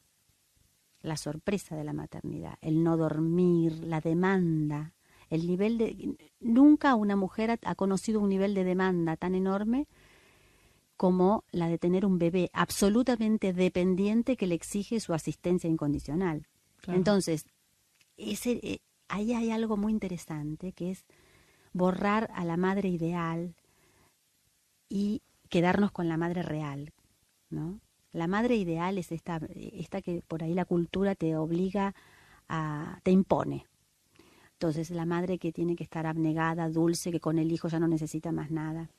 La sorpresa de la maternidad, el no dormir, la demanda, el nivel de... Nunca una mujer ha conocido un nivel de demanda tan enorme como la de tener un bebé absolutamente dependiente que le exige su asistencia incondicional. Claro. Entonces, ahí hay algo muy interesante, que es borrar a la madre ideal y quedarnos con la madre real, ¿no? La madre ideal es esta que por ahí la cultura te obliga te impone. Entonces, la madre que tiene que estar abnegada, dulce, que con el hijo ya no necesita más nada,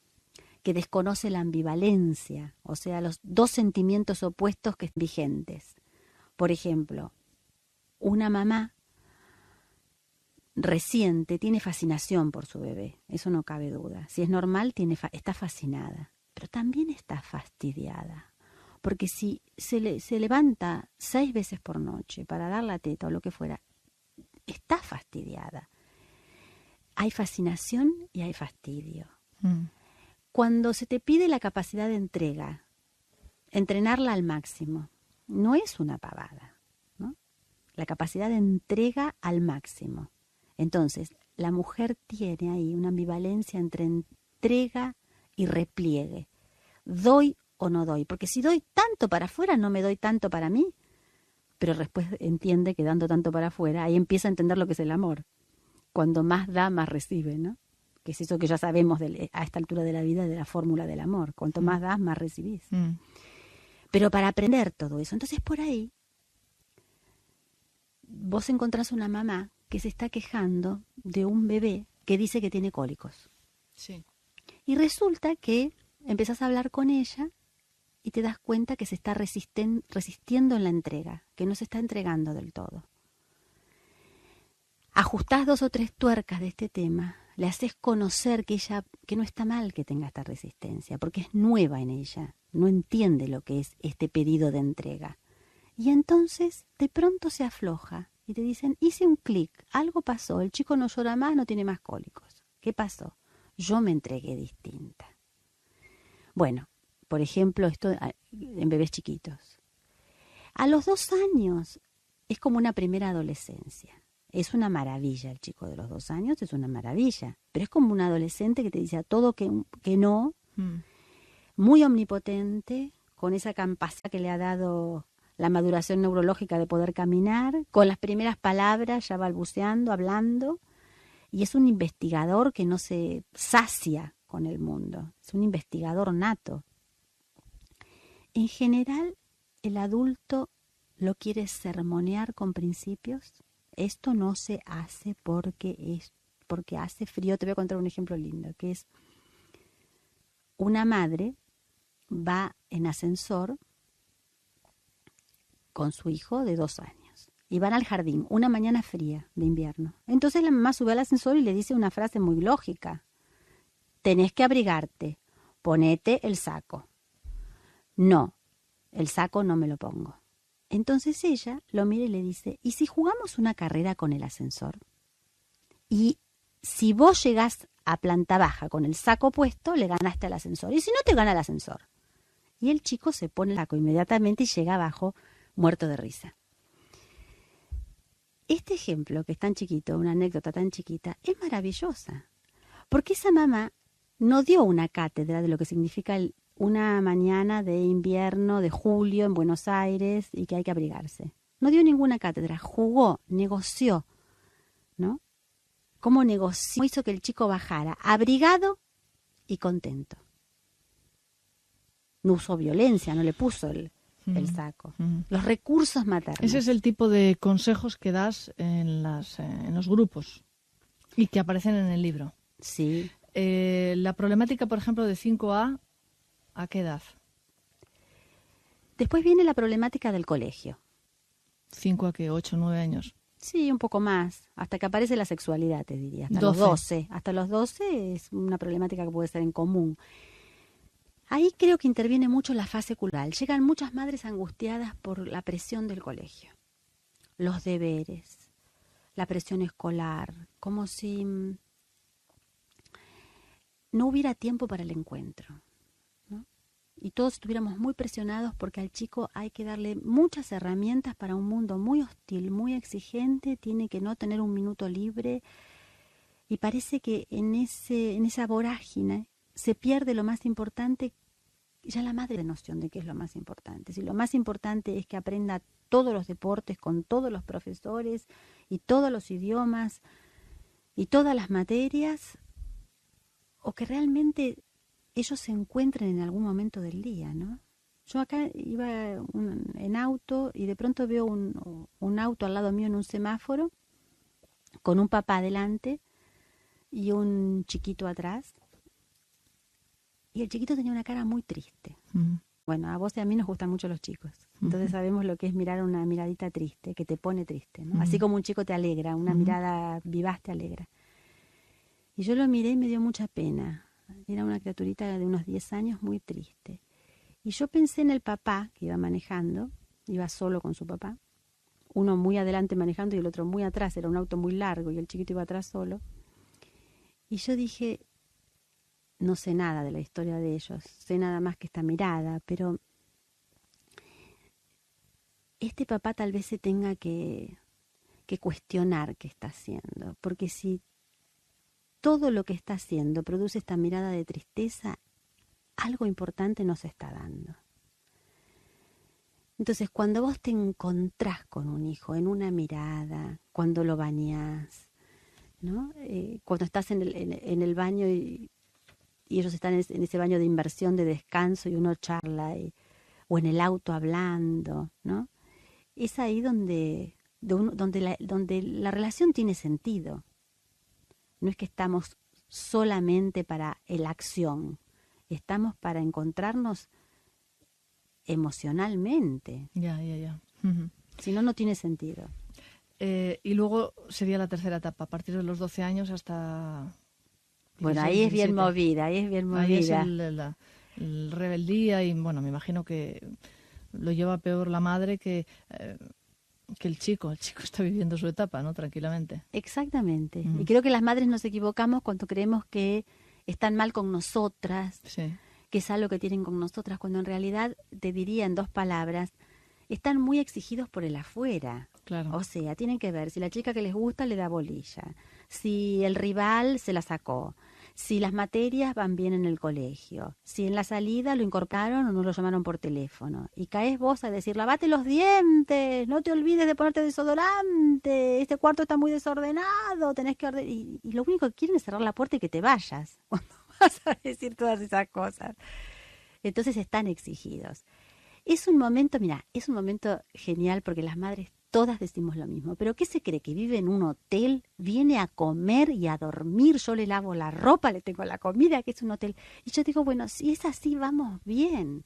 que desconoce la ambivalencia, o sea, los 2 sentimientos opuestos que están vigentes. Por ejemplo, una mamá reciente tiene fascinación por su bebé, eso no cabe duda. Si es normal, está fascinada, pero también está fastidiada. Porque si se levanta 6 veces por noche para dar la teta o lo que fuera, está fastidiada. Hay fascinación y hay fastidio. Cuando se te pide la capacidad de entrega, entrenarla al máximo, no es una pavada, ¿no? La capacidad de entrega al máximo. Entonces, la mujer tiene ahí una ambivalencia entre entrega y repliegue. Doy o no doy, porque si doy tanto para afuera, no me doy tanto para mí. Pero después entiende que dando tanto para afuera, ahí empieza a entender lo que es el amor. Cuando más da, más recibe, ¿no? Que es eso que ya sabemos a esta altura de la vida de la fórmula del amor. Cuanto más das, más recibís. Pero para aprender todo eso, entonces por ahí vos encontrás una mamá que se está quejando de un bebé que dice que tiene cólicos. Sí. Y resulta que empezás a hablar con ella y te das cuenta que se está resistiendo en la entrega, que no se está entregando del todo. Ajustás 2 o 3 tuercas de este tema, le haces conocer que no está mal que tenga esta resistencia, porque es nueva en ella, no entiende lo que es este pedido de entrega. Y entonces de pronto se afloja y te dicen, hice un clic, algo pasó, el chico no llora más, no tiene más cólicos. ¿Qué pasó? Yo me entregué distinta. Bueno, por ejemplo, esto en bebés chiquitos. A los 2 años es como una primera adolescencia. Es una maravilla el chico de los 2 años, es una maravilla. Pero es como un adolescente que te dice a todo que no, muy omnipotente, con esa capacidad que le ha dado la maduración neurológica de poder caminar, con las primeras palabras ya balbuceando, hablando, y es un investigador que no se sacia con el mundo, es un investigador nato. En general, el adulto lo quiere sermonear con principios. Esto no se hace porque hace frío. Te voy a contar un ejemplo lindo, que es una madre va en ascensor con su hijo de 2 años y van al jardín una mañana fría de invierno. Entonces la mamá sube al ascensor y le dice una frase muy lógica: tenés que abrigarte, ponete el saco. No, el saco no me lo pongo. Entonces ella lo mira y le dice, ¿y si jugamos una carrera con el ascensor? Y si vos llegás a planta baja con el saco puesto, le ganaste al ascensor. Y si no, te gana el ascensor. Y el chico se pone el saco inmediatamente y llega abajo muerto de risa. Este ejemplo, que es tan chiquito, una anécdota tan chiquita, es maravillosa. Porque esa mamá no dio una cátedra de lo que significa una mañana de invierno, de julio en Buenos Aires y que hay que abrigarse. No dio ninguna cátedra, jugó, negoció, ¿no? ¿Cómo negoció? ¿Cómo hizo que el chico bajara abrigado y contento? No usó violencia, no le puso el saco. Los recursos maternos. Ese es el tipo de consejos que das en los grupos y que aparecen en el libro. Sí. La problemática, por ejemplo, de 5A, ¿a qué edad? Después viene la problemática del colegio. 5 a qué, 8, 9 años. Sí, un poco más, hasta que aparece la sexualidad, te diría. Hasta los 12. Hasta los 12 es una problemática que puede ser en común. Ahí creo que interviene mucho la fase cultural. Llegan muchas madres angustiadas por la presión del colegio, los deberes, la presión escolar, como si no hubiera tiempo para el encuentro, ¿no? Y todos estuviéramos muy presionados porque al chico hay que darle muchas herramientas para un mundo muy hostil, muy exigente, tiene que no tener un minuto libre, y parece que en esa vorágine se pierde lo más importante. Ya la madre tiene noción de qué es lo más importante. Si lo más importante es que aprenda todos los deportes con todos los profesores y todos los idiomas y todas las materias, o que realmente ellos se encuentren en algún momento del día, ¿no? Yo acá iba en auto y de pronto veo un auto al lado mío en un semáforo con un papá adelante y un chiquito atrás. Y el chiquito tenía una cara muy triste. Bueno, a vos y a mí nos gustan mucho los chicos. Entonces sabemos lo que es mirar una miradita triste, que te pone triste, ¿no? Así como un chico te alegra, una mirada vivaz te alegra. Y yo lo miré y me dio mucha pena. Era una criaturita de unos 10 años muy triste. Y yo pensé en el papá que iba manejando, iba solo con su papá. Uno muy adelante manejando y el otro muy atrás. Era un auto muy largo y el chiquito iba atrás solo. Y yo dije, no sé nada de la historia de ellos, sé nada más que esta mirada, pero este papá tal vez se tenga que cuestionar qué está haciendo, porque si todo lo que está haciendo produce esta mirada de tristeza, algo importante nos está dando. Entonces, cuando vos te encontrás con un hijo en una mirada, cuando lo bañás, ¿no? Cuando estás en el baño y ellos están en ese baño de inversión, de descanso, y uno charla, o en el auto hablando, ¿no? Es ahí donde la relación tiene sentido. No es que estamos solamente para la acción, estamos para encontrarnos emocionalmente. Ya. Si no, no tiene sentido. Y luego sería la tercera etapa, a partir de los 12 años hasta... Bueno, ahí es bien movida, ahí es el rebeldía y, bueno, me imagino que lo lleva peor la madre que el chico. El chico está viviendo su etapa, ¿no? Tranquilamente. Exactamente. Y creo que las madres nos equivocamos cuando creemos que están mal con nosotras, sí, que es algo que tienen con nosotras, cuando en realidad, te diría en 2 palabras, están muy exigidos por el afuera. Claro. O sea, tienen que ver si la chica que les gusta le da bolilla, si el rival se la sacó, si las materias van bien en el colegio, si en la salida lo incorporaron o no lo llamaron por teléfono. Y caes vos a decir, lavate los dientes, no te olvides de ponerte desodorante, este cuarto está muy desordenado, tenés que ordenar. Y lo único que quieren es cerrar la puerta y que te vayas cuando vas a decir todas esas cosas. Entonces están exigidos. Es un momento, mira, es un momento genial porque las madres todas decimos lo mismo. ¿Pero qué se cree? ¿Que vive en un hotel? ¿Viene a comer y a dormir? Yo le lavo la ropa, le tengo la comida, que es un hotel. Y yo digo, bueno, si es así, vamos bien.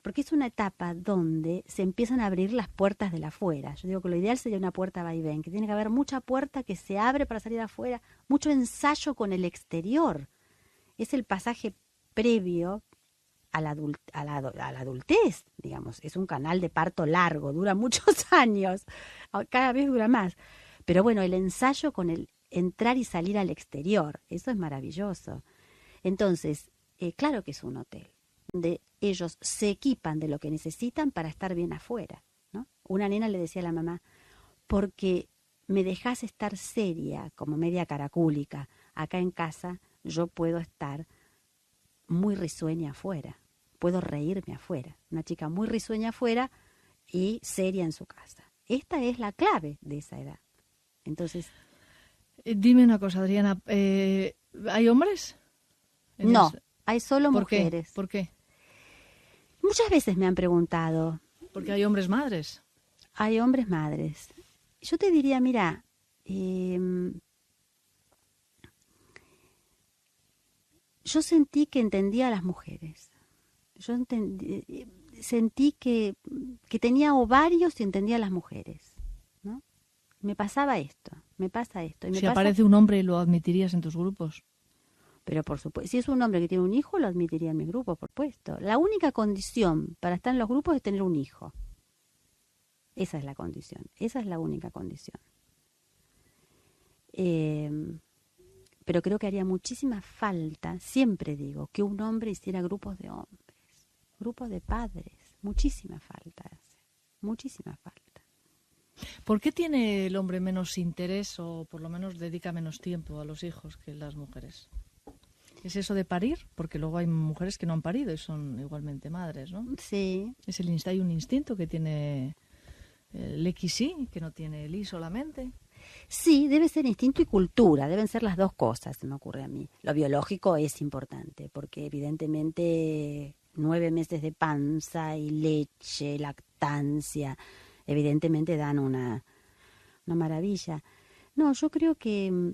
Porque es una etapa donde se empiezan a abrir las puertas de la afuera. Yo digo que lo ideal sería una puerta vaivén, que tiene que haber mucha puerta que se abre para salir afuera, mucho ensayo con el exterior. Es el pasaje previo a la adultez, digamos. Es un canal de parto largo, dura muchos años, cada vez dura más. Pero bueno, el ensayo con el entrar y salir al exterior, eso es maravilloso. Entonces, claro que es un hotel, donde ellos se equipan de lo que necesitan para estar bien afuera, ¿no? Una nena le decía a la mamá, porque me dejás estar seria, como media caracúlica, acá en casa yo puedo estar muy risueña afuera. Puedo reírme afuera. Una chica muy risueña afuera y seria en su casa. Esta es la clave de esa edad. Entonces... Dime una cosa, Adriana. ¿Hay hombres? No, hay solo mujeres. ¿Por qué? Muchas veces me han preguntado. Porque hay hombres madres. Hay hombres madres. Yo te diría, mira... yo sentí que entendía a las mujeres. Yo sentí que tenía ovarios y entendía a las mujeres, ¿no? Me pasa esto. Si aparece un hombre, ¿lo admitirías en tus grupos? Pero por supuesto, si es un hombre que tiene un hijo, lo admitiría en mi grupo, por supuesto. La única condición para estar en los grupos es tener un hijo. Esa es la condición, esa es la única condición. Pero creo que haría muchísima falta, siempre digo, que un hombre hiciera grupos de hombres, grupos de padres, muchísima falta hace, muchísima falta. ¿Por qué tiene el hombre menos interés o por lo menos dedica menos tiempo a los hijos que las mujeres? ¿Es eso de parir? Porque luego hay mujeres que no han parido y son igualmente madres, ¿no? Sí. Hay un instinto que tiene el XY, que no tiene el Y solamente. Sí, debe ser instinto y cultura, deben ser las dos cosas, se me ocurre a mí. Lo biológico es importante, porque evidentemente 9 meses de panza y leche, lactancia, evidentemente dan una maravilla. No, yo creo que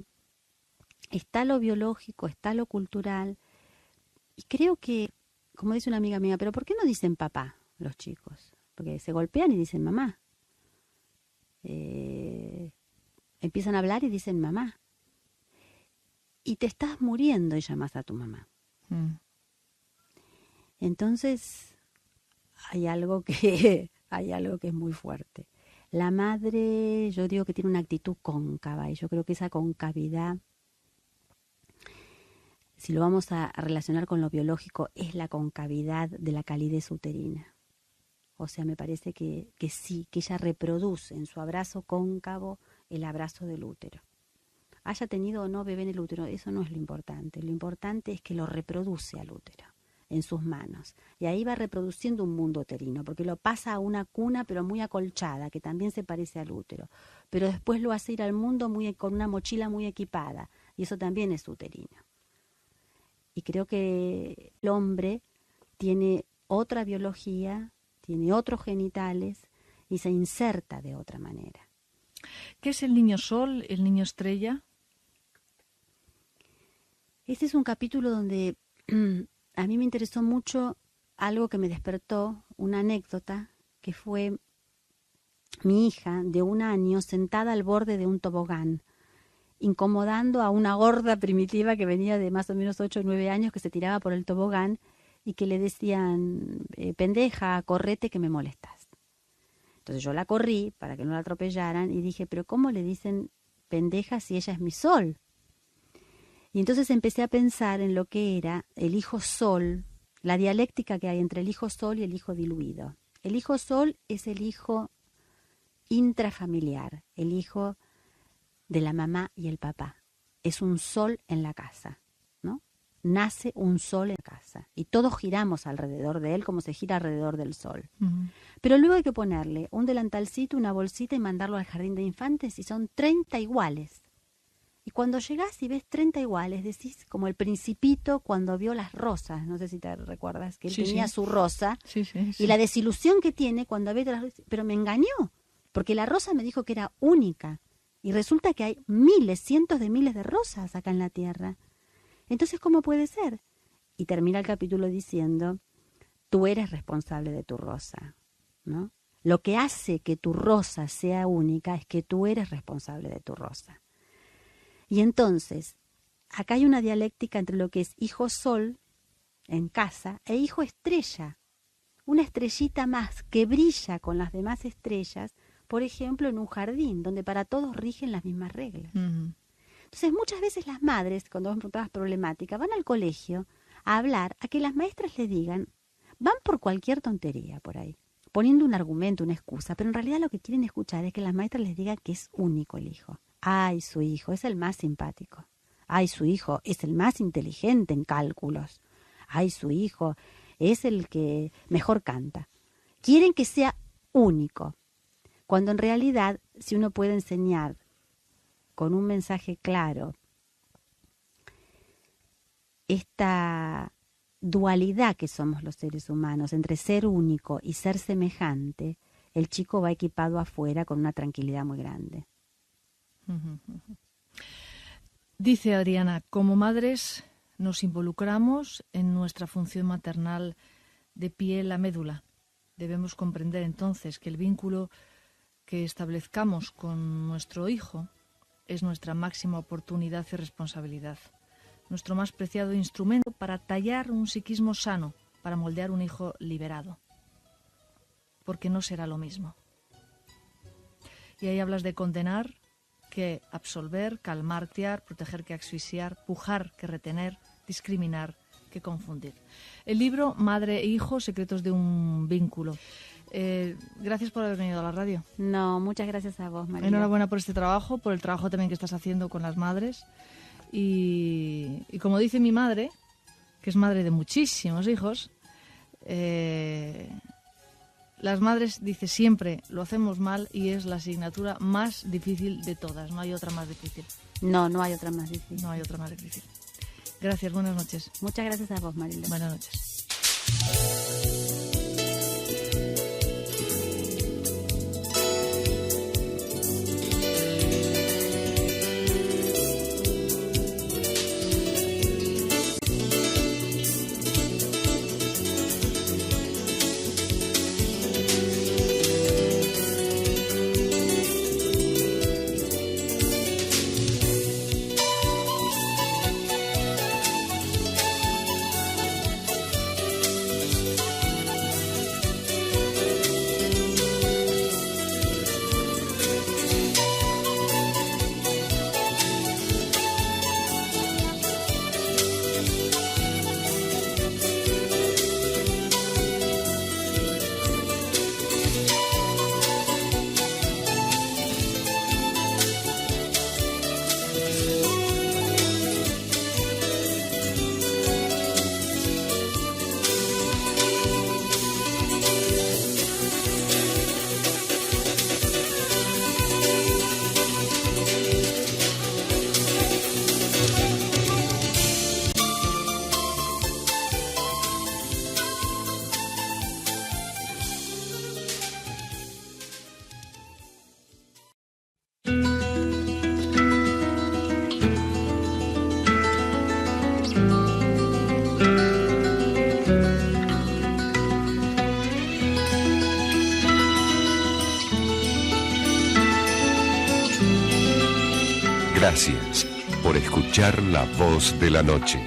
está lo biológico, está lo cultural, y creo que, como dice una amiga mía, pero ¿por qué no dicen papá los chicos? Porque se golpean y dicen mamá. Empiezan a hablar y dicen mamá. Y te estás muriendo y llamas a tu mamá. Entonces, hay algo que es muy fuerte. La madre, yo digo que tiene una actitud cóncava, y yo creo que esa concavidad, si lo vamos a relacionar con lo biológico, es la concavidad de la calidez uterina. O sea, me parece que sí, que ella reproduce en su abrazo cóncavo el abrazo del útero. Haya tenido o no bebé en el útero, eso no es lo importante. Lo importante es que lo reproduce al útero en sus manos. Y ahí va reproduciendo un mundo uterino, porque lo pasa a una cuna, pero muy acolchada, que también se parece al útero. Pero después lo hace ir al mundo con una mochila muy equipada, y eso también es uterino. Y creo que el hombre tiene otra biología, tiene otros genitales y se inserta de otra manera. ¿Qué es el niño sol, el niño estrella? Este es un capítulo donde a mí me interesó mucho algo que me despertó, una anécdota, que fue mi hija de 1 año sentada al borde de un tobogán, incomodando a una gorda primitiva que venía de más o menos 8 o 9 años, que se tiraba por el tobogán y que le decían, pendeja, correte que me molestas. Entonces yo la corrí para que no la atropellaran y dije, pero ¿cómo le dicen pendeja si ella es mi sol? Y entonces empecé a pensar en lo que era el hijo sol, la dialéctica que hay entre el hijo sol y el hijo diluido. El hijo sol es el hijo intrafamiliar, el hijo de la mamá y el papá. Es un sol en la casa, ¿no? Nace un sol en la casa y todos giramos alrededor de él como se gira alrededor del sol. Uh-huh. Pero luego hay que ponerle un delantalcito, una bolsita y mandarlo al jardín de infantes y son 30 iguales. Y cuando llegás y ves 30 iguales, decís como el Principito cuando vio las rosas, no sé si te recuerdas, que él tenía su rosa, y la desilusión que tiene cuando ve las rosas, pero me engañó, porque la rosa me dijo que era única, y resulta que hay miles, cientos de miles de rosas acá en la tierra. Entonces, ¿cómo puede ser? Y termina el capítulo diciendo, tú eres responsable de tu rosa, ¿no? Lo que hace que tu rosa sea única es que tú eres responsable de tu rosa. Y entonces, acá hay una dialéctica entre lo que es hijo sol en casa e hijo estrella. Una estrellita más que brilla con las demás estrellas, por ejemplo, en un jardín, donde para todos rigen las mismas reglas. Uh-huh. Entonces, muchas veces las madres, cuando van preguntadas problemáticas, van al colegio a hablar, a que las maestras les digan, van por cualquier tontería por ahí, poniendo un argumento, una excusa, pero en realidad lo que quieren escuchar es que las maestras les digan que es único el hijo. Ay, su hijo es el más simpático. Ay, su hijo es el más inteligente en cálculos. Ay, su hijo es el que mejor canta. Quieren que sea único, cuando en realidad, si uno puede enseñar con un mensaje claro esta dualidad que somos los seres humanos entre ser único y ser semejante, el chico va equipado afuera con una tranquilidad muy grande. Dice Adriana, como madres nos involucramos en nuestra función maternal de piel a médula. Debemos comprender entonces que el vínculo que establezcamos con nuestro hijo es nuestra máxima oportunidad y responsabilidad. nuestro más preciado instrumento para tallar un psiquismo sano, para moldear un hijo liberado. Porque no será lo mismo. Y ahí hablas de condenar que absolver, calmar, proteger que asfixiar, pujar que retener, discriminar que confundir. El libro Madre e Hijo, secretos de un vínculo. Gracias por haber venido a la radio. No, muchas gracias a vos, María. Enhorabuena por este trabajo, por el trabajo también que estás haciendo con las madres. Y como dice mi madre, que es madre de muchísimos hijos, las madres, dice, siempre lo hacemos mal y es la asignatura más difícil de todas. No hay otra más difícil. No hay otra más difícil. No hay otra más difícil. Gracias, buenas noches. Muchas gracias a vos, Marilo. Buenas noches. Gracias por escuchar La Voz de la Noche.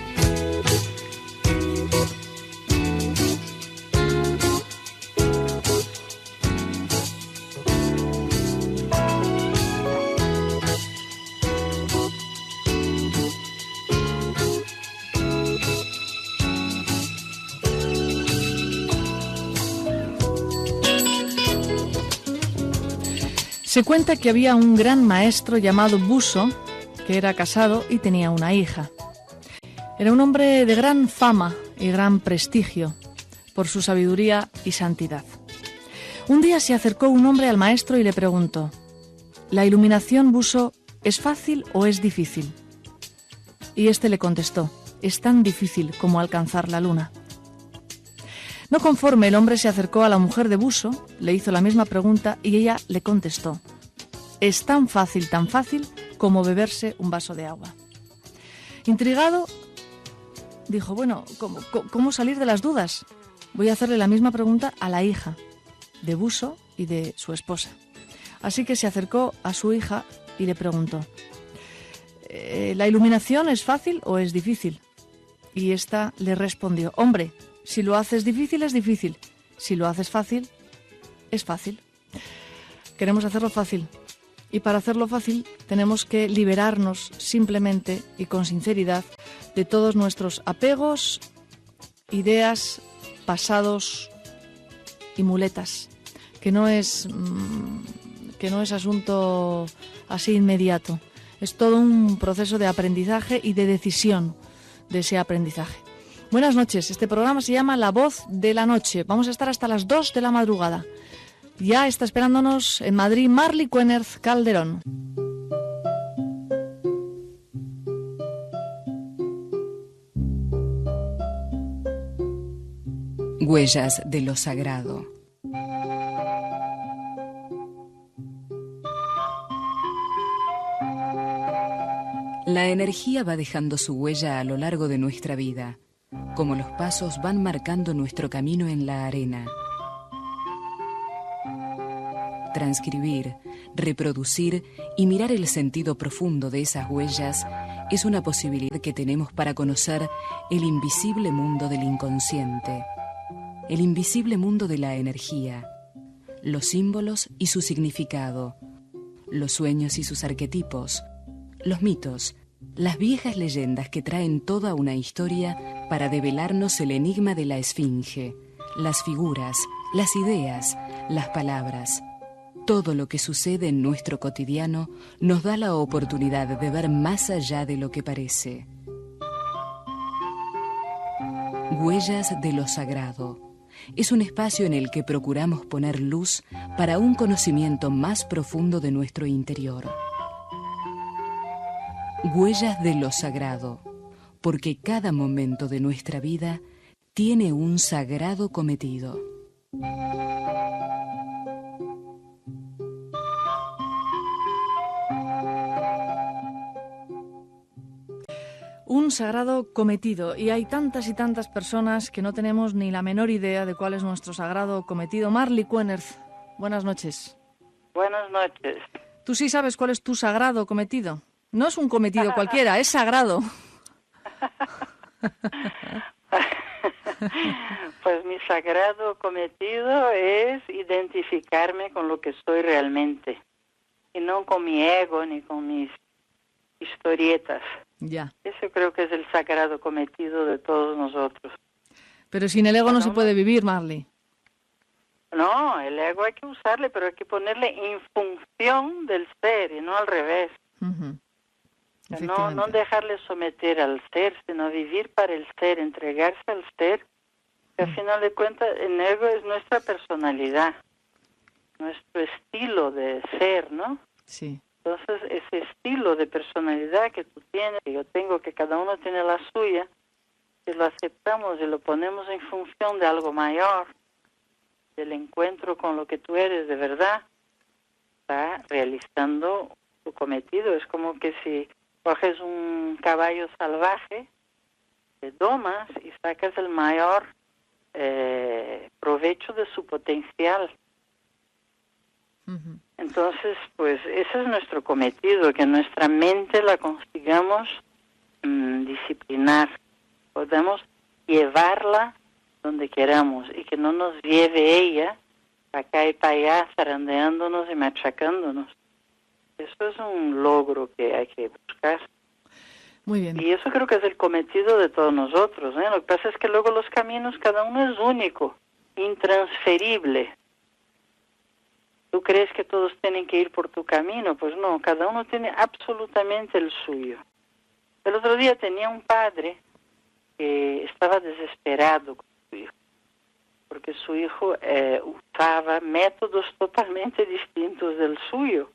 Se cuenta que había un gran maestro llamado Buso, que era casado y tenía una hija. Era un hombre de gran fama y gran prestigio por su sabiduría y santidad. Un día se acercó un hombre al maestro y le preguntó: ¿la iluminación, Buso, es fácil o es difícil? Y éste le contestó: es tan difícil como alcanzar la luna. No conforme, el hombre se acercó a la mujer de Buso, le hizo la misma pregunta y ella le contestó: es tan fácil como beberse un vaso de agua. Intrigado, dijo: bueno, ¿cómo salir de las dudas? Voy a hacerle la misma pregunta a la hija de Buso y de su esposa. Así que se acercó a su hija y le preguntó: ¿la iluminación es fácil o es difícil? Y ésta le respondió: hombre, si lo haces difícil es difícil, si lo haces fácil es fácil. Queremos hacerlo fácil. Y para hacerlo fácil tenemos que liberarnos simplemente y con sinceridad de todos nuestros apegos, ideas, pasados y muletas, que no es asunto así inmediato. Es todo un proceso de aprendizaje y de decisión de ese aprendizaje. Buenas noches, este programa se llama La Voz de la Noche. Vamos a estar hasta las 2 de la madrugada. Ya está esperándonos en Madrid Marly Cuénerz Calderón. Huellas de lo sagrado. La energía va dejando su huella a lo largo de nuestra vida, como los pasos van marcando nuestro camino en la arena. Transcribir, reproducir y mirar el sentido profundo de esas huellas es una posibilidad que tenemos para conocer el invisible mundo del inconsciente, el invisible mundo de la energía, los símbolos y su significado, los sueños y sus arquetipos, los mitos, las viejas leyendas que traen toda una historia para develarnos el enigma de la esfinge, las figuras, las ideas, las palabras. Todo lo que sucede en nuestro cotidiano nos da la oportunidad de ver más allá de lo que parece. Huellas de lo sagrado. Es un espacio en el que procuramos poner luz para un conocimiento más profundo de nuestro interior. Huellas de lo sagrado, porque cada momento de nuestra vida tiene un sagrado cometido. Un sagrado cometido, y hay tantas y tantas personas que no tenemos ni la menor idea de cuál es nuestro sagrado cometido. Marley Quennerth, buenas noches. Buenas noches. ¿Tú sí sabes cuál es tu sagrado cometido? No es un cometido cualquiera, es sagrado. Pues mi sagrado cometido es identificarme con lo que soy realmente, y no con mi ego ni con mis historietas. Ya. Eso creo que es el sagrado cometido de todos nosotros. Pero sin el ego no se puede vivir, Marley. No, el ego hay que usarle, pero hay que ponerle en función del ser y no al revés. Uh-huh. No dejarle someter al ser, sino vivir para el ser, entregarse al ser. Que al final de cuentas el ego es nuestra personalidad, nuestro estilo de ser, ¿no? Sí. Entonces, ese estilo de personalidad que tú tienes, que yo tengo, que cada uno tiene la suya, si lo aceptamos y lo ponemos en función de algo mayor, del encuentro con lo que tú eres de verdad, está realizando tu cometido. Es como que si coges un caballo salvaje, te domas y sacas el mayor provecho de su potencial. Uh-huh. Entonces, pues ese es nuestro cometido, que nuestra mente la consigamos disciplinar, podamos llevarla donde queramos y que no nos lleve ella para acá y para allá, zarandeándonos y machacándonos. Eso es un logro que hay que buscar. Muy bien. Y eso creo que es el cometido de todos nosotros, ¿eh? Lo que pasa es que luego los caminos, cada uno es único, intransferible. ¿Tú crees que todos tienen que ir por tu camino? Pues no, cada uno tiene absolutamente el suyo. El otro día tenía un padre que estaba desesperado con su hijo, porque su hijo usaba métodos totalmente distintos del suyo.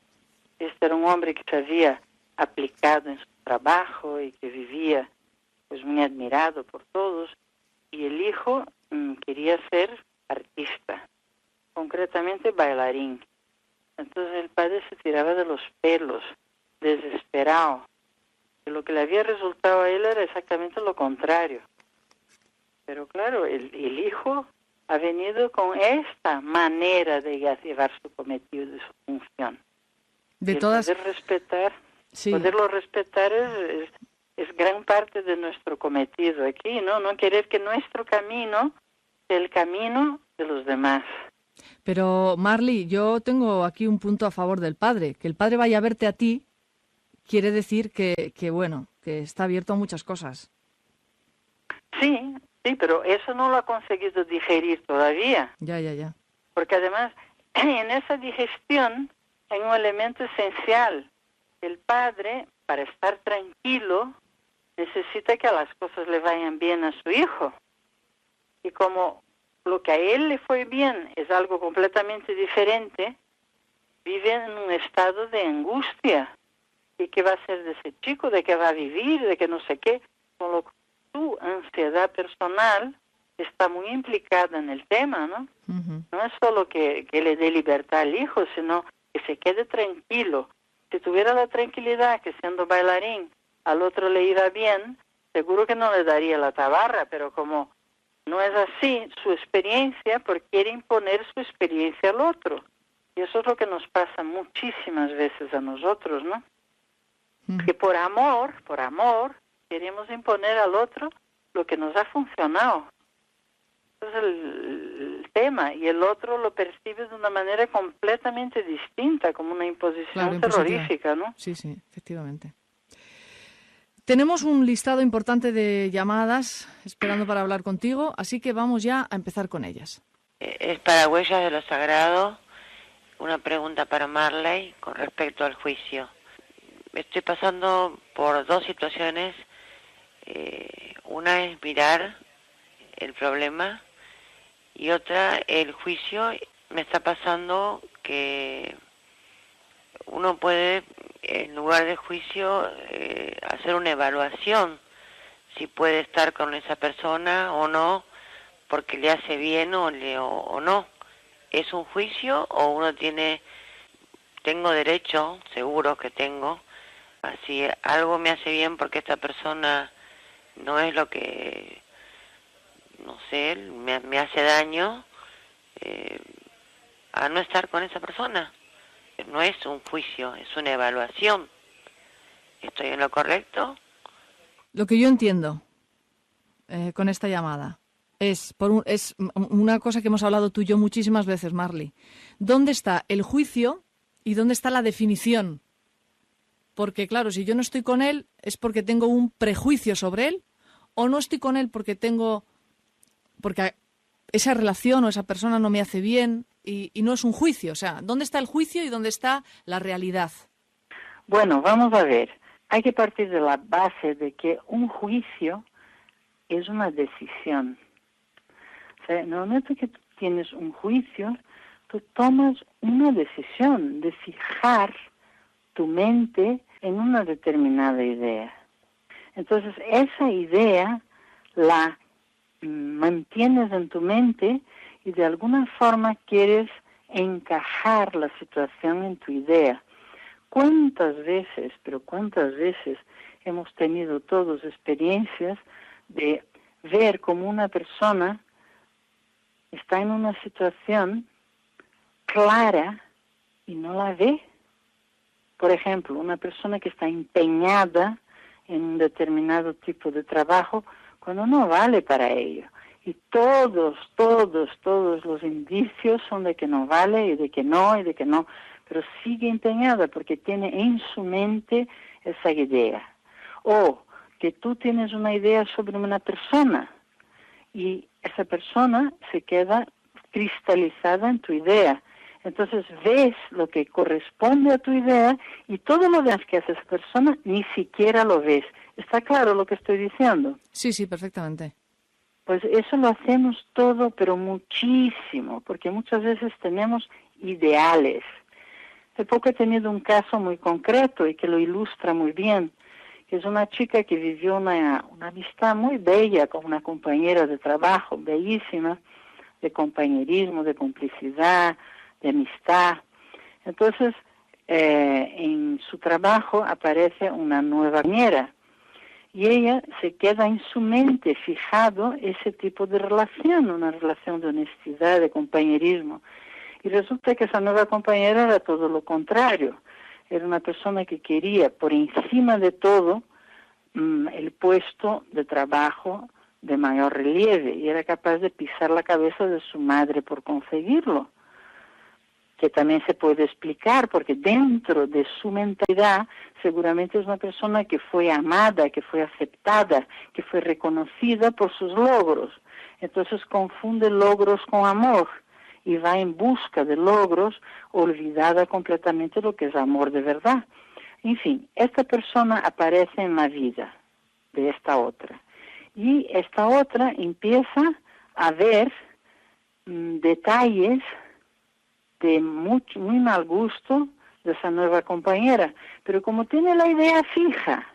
Este era un hombre que se había aplicado en su trabajo y que vivía pues muy admirado por todos, y el hijo quería ser artista, concretamente bailarín. Entonces el padre se tiraba de los pelos, desesperado. Y lo que le había resultado a él era exactamente lo contrario. Pero claro, el hijo ha venido con esta manera de llevar su cometido, de su función. De todas... Poder respetar, sí. Poderlo respetar es gran parte de nuestro cometido aquí, ¿no? No querer que nuestro camino sea el camino de los demás. Pero, Marley, yo tengo aquí un punto a favor del padre. Que el padre vaya a verte a ti quiere decir que está abierto a muchas cosas. Sí, pero eso no lo ha conseguido digerir todavía. Ya. Porque además, en esa digestión hay un elemento esencial. El padre, para estar tranquilo, necesita que las cosas le vayan bien a su hijo. Y como lo que a él le fue bien es algo completamente diferente, vive en un estado de angustia. ¿Y qué va a hacer de ese chico? ¿De qué va a vivir? ¿De qué no sé qué? Con lo que su ansiedad personal está muy implicada en el tema, ¿no? Uh-huh. No es solo que le dé libertad al hijo, sino que se quede tranquilo. Si tuviera la tranquilidad que siendo bailarín al otro le iba bien, seguro que no le daría la tabarra, pero como no es así, su experiencia, porque quiere imponer su experiencia al otro. Y eso es lo que nos pasa muchísimas veces a nosotros, ¿no? Que por amor, queremos imponer al otro lo que nos ha funcionado. Ese es el tema, y el otro lo percibe de una manera completamente distinta, como una imposición terrorífica, ¿no? Sí, efectivamente. Tenemos un listado importante de llamadas esperando para hablar contigo, así que vamos ya a empezar con ellas. Es para Huellas de lo Sagrado, una pregunta para Marley con respecto al juicio. Estoy pasando por dos situaciones. Una es mirar el problema y otra el juicio. Me está pasando que uno puede, en lugar de juicio, hacer una evaluación si puede estar con esa persona o no, porque le hace bien o no. ¿Es un juicio o uno tengo derecho, seguro que tengo, si algo me hace bien porque esta persona no es lo que, no sé, me hace daño, a no estar con esa persona? No es un juicio, es una evaluación. ¿Estoy en lo correcto? Lo que yo entiendo con esta llamada es una cosa que hemos hablado tú y yo muchísimas veces, Marley. ¿Dónde está el juicio y dónde está la definición? Porque, claro, si yo no estoy con él es porque tengo un prejuicio sobre él, o no estoy con él porque esa relación o esa persona no me hace bien y no es un juicio. O sea, ¿dónde está el juicio y dónde está la realidad? Bueno, vamos a ver. Hay que partir de la base de que un juicio es una decisión. O sea, en el momento que tú tienes un juicio, tú tomas una decisión de fijar tu mente en una determinada idea. Entonces, esa idea la mantienes en tu mente y de alguna forma quieres encajar la situación en tu idea. ¿Cuántas veces hemos tenido todos experiencias de ver cómo una persona está en una situación clara y no la ve? Por ejemplo, una persona que está empeñada en un determinado tipo de trabajo cuando no vale para ello. Y todos los indicios son de que no vale y de que no, pero sigue empeñada porque tiene en su mente esa idea. O que tú tienes una idea sobre una persona y esa persona se queda cristalizada en tu idea. Entonces ves lo que corresponde a tu idea y todo lo demás que hace esa persona ni siquiera lo ves. ¿Está claro lo que estoy diciendo? Sí, perfectamente. Pues eso lo hacemos todo, pero muchísimo, porque muchas veces tenemos ideales. Hace poco he tenido un caso muy concreto y que lo ilustra muy bien, que es una chica que vivió una amistad muy bella con una compañera de trabajo, bellísima, de compañerismo, de complicidad, de amistad. Entonces, en su trabajo aparece una nueva compañera y ella se queda en su mente fijado ese tipo de relación, una relación de honestidad, de compañerismo. Y resulta que esa nueva compañera era todo lo contrario. Era una persona que quería, por encima de todo, el puesto de trabajo de mayor relieve y era capaz de pisar la cabeza de su madre por conseguirlo. Que también se puede explicar, porque dentro de su mentalidad seguramente es una persona que fue amada, que fue aceptada, que fue reconocida por sus logros. Entonces confunde logros con amor y va en busca de logros, olvidada completamente lo que es amor de verdad. En fin, esta persona aparece en la vida de esta otra. Y esta otra empieza a ver detalles de muy mal gusto de esa nueva compañera, pero como tiene la idea fija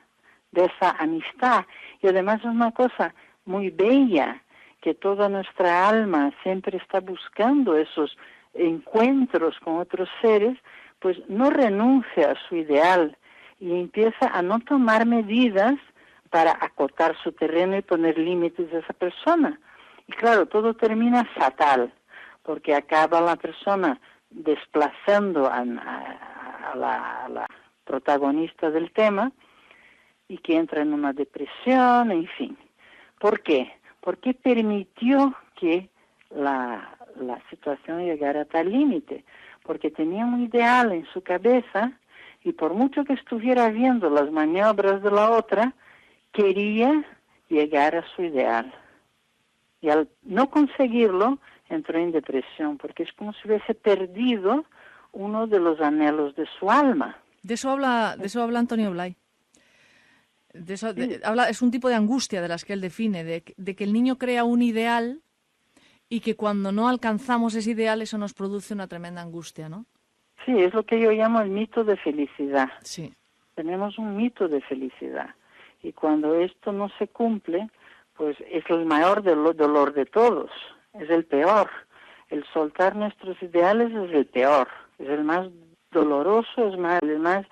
de esa amistad, y además es una cosa muy bella, que toda nuestra alma siempre está buscando esos encuentros con otros seres, pues no renuncia a su ideal y empieza a no tomar medidas para acotar su terreno y poner límites a esa persona. Y claro, todo termina fatal, porque acaba la persona desplazando a la protagonista del tema, y que entra en una depresión, en fin. ¿Por qué? Porque permitió que la situación llegara a tal límite, porque tenía un ideal en su cabeza y por mucho que estuviera viendo las maniobras de la otra, quería llegar a su ideal. Y al no conseguirlo, entró en depresión, porque es como si hubiese perdido uno de los anhelos de su alma. De eso habla Antonio Blay. Es un tipo de angustia de las que él define, de que el niño crea un ideal y que cuando no alcanzamos ese ideal eso nos produce una tremenda angustia, ¿no? Sí, es lo que yo llamo el mito de felicidad. Sí. Tenemos un mito de felicidad y cuando esto no se cumple, pues es el mayor dolor de todos, es el peor. El soltar nuestros ideales es el peor, es el más doloroso, es el más,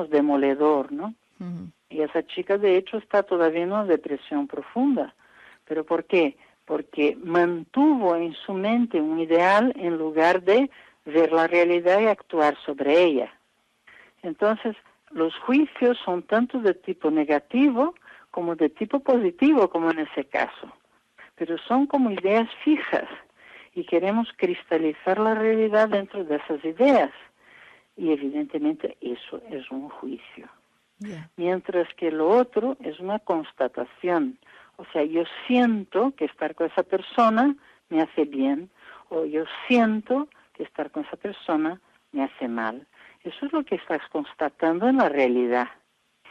demoledor, ¿no? Uh-huh. Y esa chica, de hecho, está todavía en una depresión profunda. ¿Pero por qué? Porque mantuvo en su mente un ideal en lugar de ver la realidad y actuar sobre ella. Entonces, los juicios son tanto de tipo negativo como de tipo positivo, como en ese caso. Pero son como ideas fijas y queremos cristalizar la realidad dentro de esas ideas. Y evidentemente eso es un juicio. Yeah. Mientras que lo otro es una constatación. O sea, yo siento que estar con esa persona me hace bien, o yo siento que estar con esa persona me hace mal. Eso es lo que estás constatando en la realidad.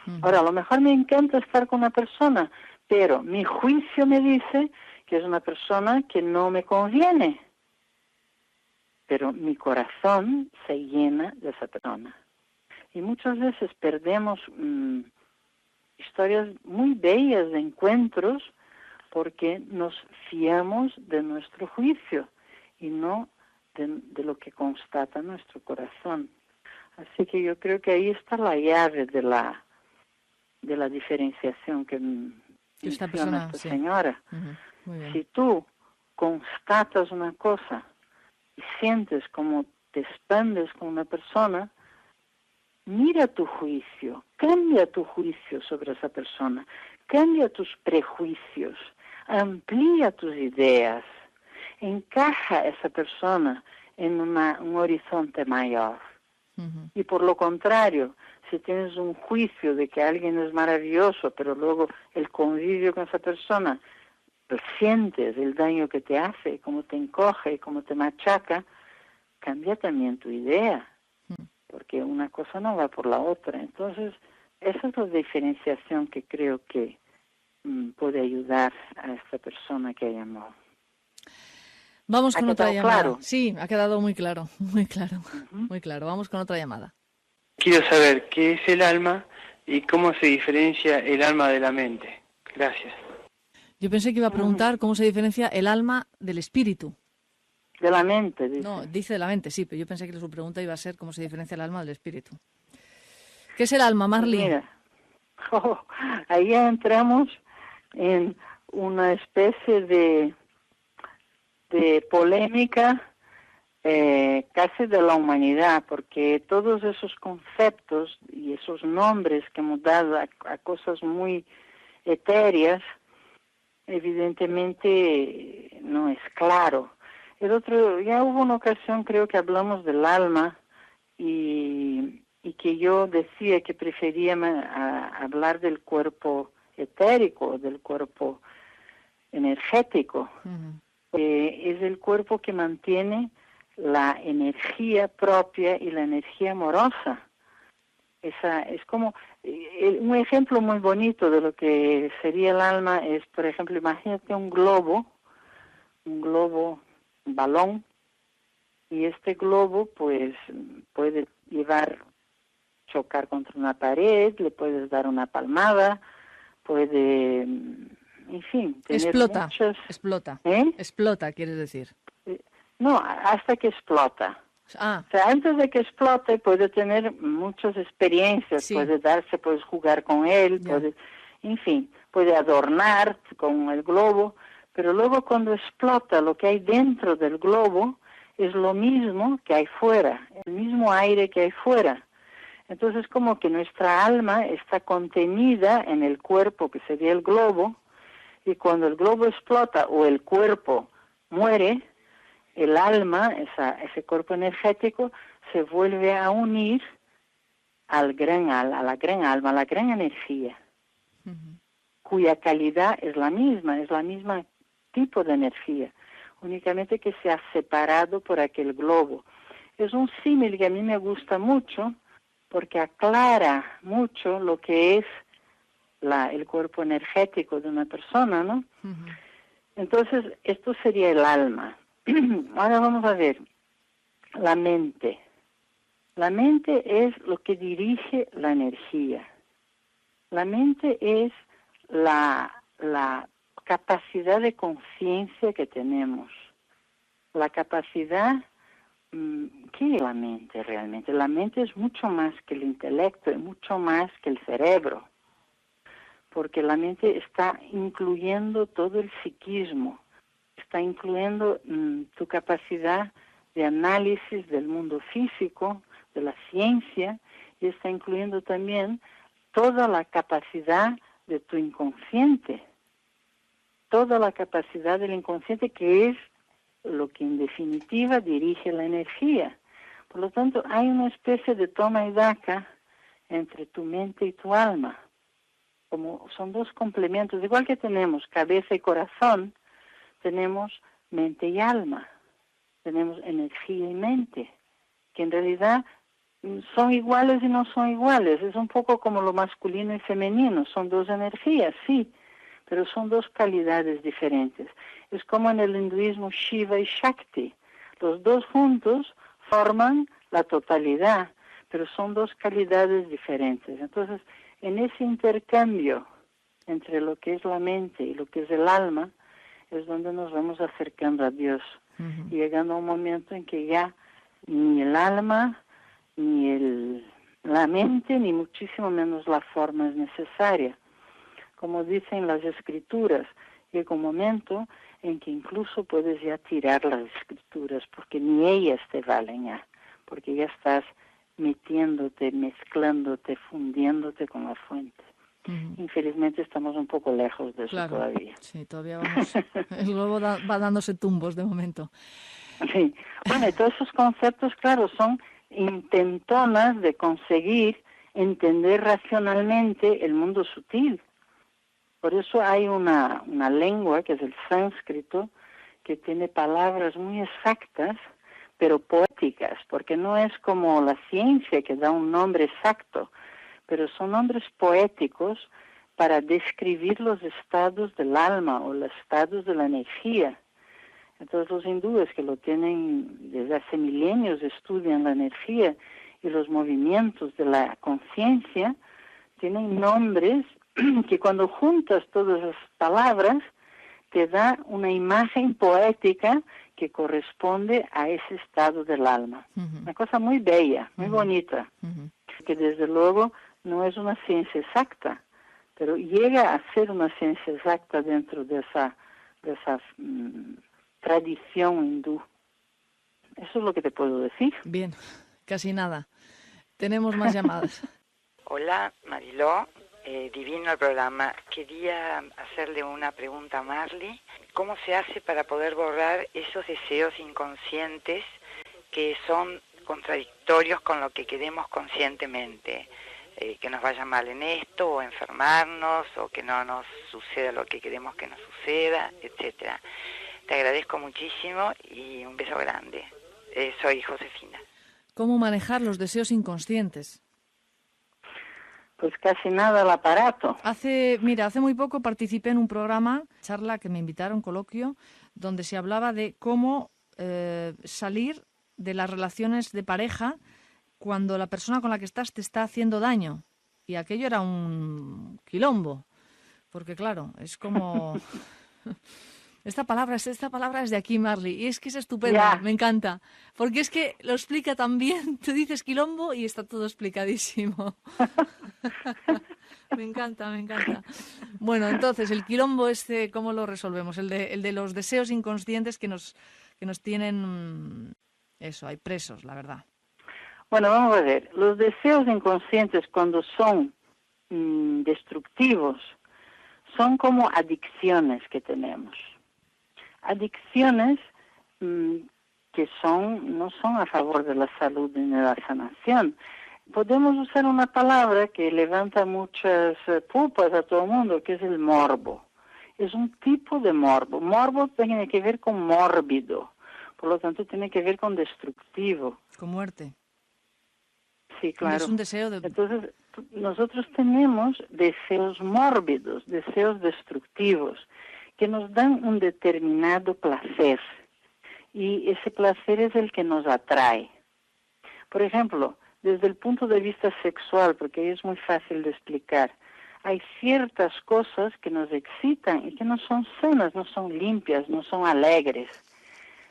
Uh-huh. Ahora, a lo mejor me encanta estar con una persona, pero mi juicio me dice que es una persona que no me conviene. Pero mi corazón se llena de esa persona. Y muchas veces perdemos historias muy bellas de encuentros porque nos fiamos de nuestro juicio y no de lo que constata nuestro corazón. Así que yo creo que ahí está la llave de la diferenciación que menciona esta señora. Uh-huh. Si tú constatas una cosa y sientes como te expandes con una persona, mira tu juicio, cambia tu juicio sobre esa persona, cambia tus prejuicios, amplía tus ideas, encaja a esa persona en un horizonte mayor. Uh-huh. Y por lo contrario, si tienes un juicio de que alguien es maravilloso, pero luego el convivio con esa persona, sientes el daño que te hace, cómo te encoge, cómo te machaca, cambia también tu idea. Uh-huh. Porque una cosa no va por la otra. Entonces, esa es la diferenciación que creo que puede ayudar a esta persona que llamó. Vamos con otra llamada. Claro? Sí, ha quedado muy claro, muy claro, uh-huh. Muy claro. Vamos con otra llamada. Quiero saber qué es el alma y cómo se diferencia el alma de la mente. Gracias. Yo pensé que iba a preguntar cómo se diferencia el alma del espíritu. De la mente, dice. No, dice de la mente, sí, pero yo pensé que su pregunta iba a ser cómo se diferencia el alma del espíritu. ¿Qué es el alma, Marley? Mira, ahí entramos en una especie de polémica casi de la humanidad, porque todos esos conceptos y esos nombres que hemos dado a cosas muy etéreas, evidentemente no es claro. Ya hubo una ocasión, creo que hablamos del alma y que yo decía que prefería hablar del cuerpo etérico, del cuerpo energético. Uh-huh. Es el cuerpo que mantiene la energía propia y la energía amorosa. Es como un ejemplo muy bonito de lo que sería el alma es, por ejemplo, imagínate un globo, un balón, y este globo pues puede chocar contra una pared, le puedes dar una palmada, puede, en fin, tener explota, quieres decir. No, hasta que explota. O sea, antes de que explote puede tener muchas experiencias, sí. Puedes jugar con él, puede adornar con el globo, pero luego cuando explota lo que hay dentro del globo es lo mismo que hay fuera, el mismo aire que hay fuera. Entonces como que nuestra alma está contenida en el cuerpo, que sería el globo, y cuando el globo explota o el cuerpo muere, el alma, ese cuerpo energético, se vuelve a unir a la gran alma, a la gran energía, cuya calidad es la misma tipo de energía, únicamente que se ha separado por aquel globo. Es un símil que a mí me gusta mucho, porque aclara mucho lo que es el cuerpo energético de una persona, ¿no? Entonces, esto sería el alma. Ahora vamos a ver, la mente. La mente es lo que dirige la energía. La mente es la capacidad de conciencia que tenemos. La capacidad, ¿qué es la mente realmente? La mente es mucho más que el intelecto, es mucho más que el cerebro, porque la mente está incluyendo todo el psiquismo, está incluyendo tu capacidad de análisis del mundo físico, de la ciencia, y está incluyendo también toda la capacidad de tu inconsciente, toda la capacidad del inconsciente, que es lo que en definitiva dirige la energía. Por lo tanto, hay una especie de toma y daca entre tu mente y tu alma. Como son dos complementos, igual que tenemos cabeza y corazón, tenemos mente y alma, tenemos energía y mente, que en realidad son iguales y no son iguales. Es un poco como lo masculino y femenino, son dos energías, sí, pero son dos calidades diferentes. Es como en el hinduismo Shiva y Shakti. Los dos juntos forman la totalidad, pero son dos calidades diferentes. Entonces, en ese intercambio entre lo que es la mente y lo que es el alma, es donde nos vamos acercando a Dios, y llegando a un momento en que ya ni el alma, ni la mente, ni muchísimo menos la forma es necesaria. Como dicen las escrituras, llega un momento en que incluso puedes ya tirar las escrituras, porque ni ellas te valen ya, porque ya estás metiéndote, mezclándote, fundiéndote con la fuente. Infelizmente estamos un poco lejos de eso todavía. Sí, todavía vamos. El globo va dándose tumbos de momento. Sí. Bueno, y todos esos conceptos, claro, son intentonas de conseguir entender racionalmente el mundo sutil. Por eso hay una lengua, que es el sánscrito, que tiene palabras muy exactas, pero poéticas, porque no es como la ciencia que da un nombre exacto, pero son nombres poéticos para describir los estados del alma o los estados de la energía. Entonces los hindúes, que lo tienen desde hace milenios, estudian la energía y los movimientos de la conciencia, tienen nombres que cuando juntas todas las palabras te da una imagen poética que corresponde a ese estado del alma. Una cosa muy bella, muy bonita, que desde luego no es una ciencia exacta, pero llega a ser una ciencia exacta dentro de esa tradición hindú. Eso es lo que te puedo decir. Bien, casi nada. Tenemos más llamadas. Hola, Mariló. Divino el programa. Quería hacerle una pregunta a Marley. ¿Cómo se hace para poder borrar esos deseos inconscientes que son contradictorios con lo que queremos conscientemente? Que nos vaya mal en esto, o enfermarnos, o que no nos suceda lo que queremos que nos suceda, etcétera. Te agradezco muchísimo y un beso grande. Soy Josefina. ¿Cómo manejar los deseos inconscientes? Pues casi nada al aparato. Hace muy poco participé en un programa, charla que me invitaron, coloquio, donde se hablaba de cómo salir de las relaciones de pareja cuando la persona con la que estás te está haciendo daño. Y aquello era un quilombo, porque claro, es como... Esta palabra es de aquí, Marley, y es que es estupenda, me encanta, porque es que lo explica tan bien. Tú dices quilombo y está todo explicadísimo. Me encanta. Bueno, entonces, el quilombo ¿cómo lo resolvemos? El de los deseos inconscientes que nos tienen, hay presos, la verdad. Bueno, vamos a ver. Los deseos inconscientes, cuando son destructivos, son como adicciones que tenemos. Adicciones que no son a favor de la salud ni de la sanación. Podemos usar una palabra que levanta muchas culpas a todo el mundo, que es el morbo. Es un tipo de morbo. Morbo tiene que ver con mórbido, por lo tanto tiene que ver con destructivo. Con muerte. Sí, claro. Es un deseo de... Entonces, nosotros tenemos deseos mórbidos, deseos destructivos, que nos dan un determinado placer. Y ese placer es el que nos atrae. Por ejemplo, desde el punto de vista sexual, porque ahí es muy fácil de explicar, hay ciertas cosas que nos excitan y que no son sanas, no son limpias, no son alegres,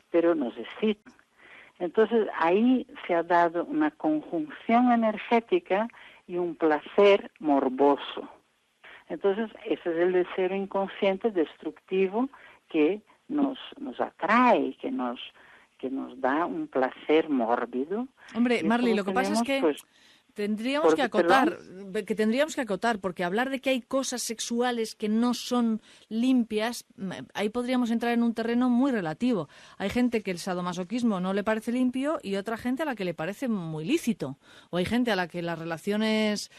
pero nos excitan. Entonces ahí se ha dado una conjunción energética y un placer morboso. Entonces ese es el deseo inconsciente destructivo que nos atrae, que nos da un placer mórbido. Hombre, Marley, lo que pasa es que tendríamos que acotar, porque hablar de que hay cosas sexuales que no son limpias, ahí podríamos entrar en un terreno muy relativo. Hay gente que el sadomasoquismo no le parece limpio y otra gente a la que le parece muy lícito. O hay gente a la que las relaciones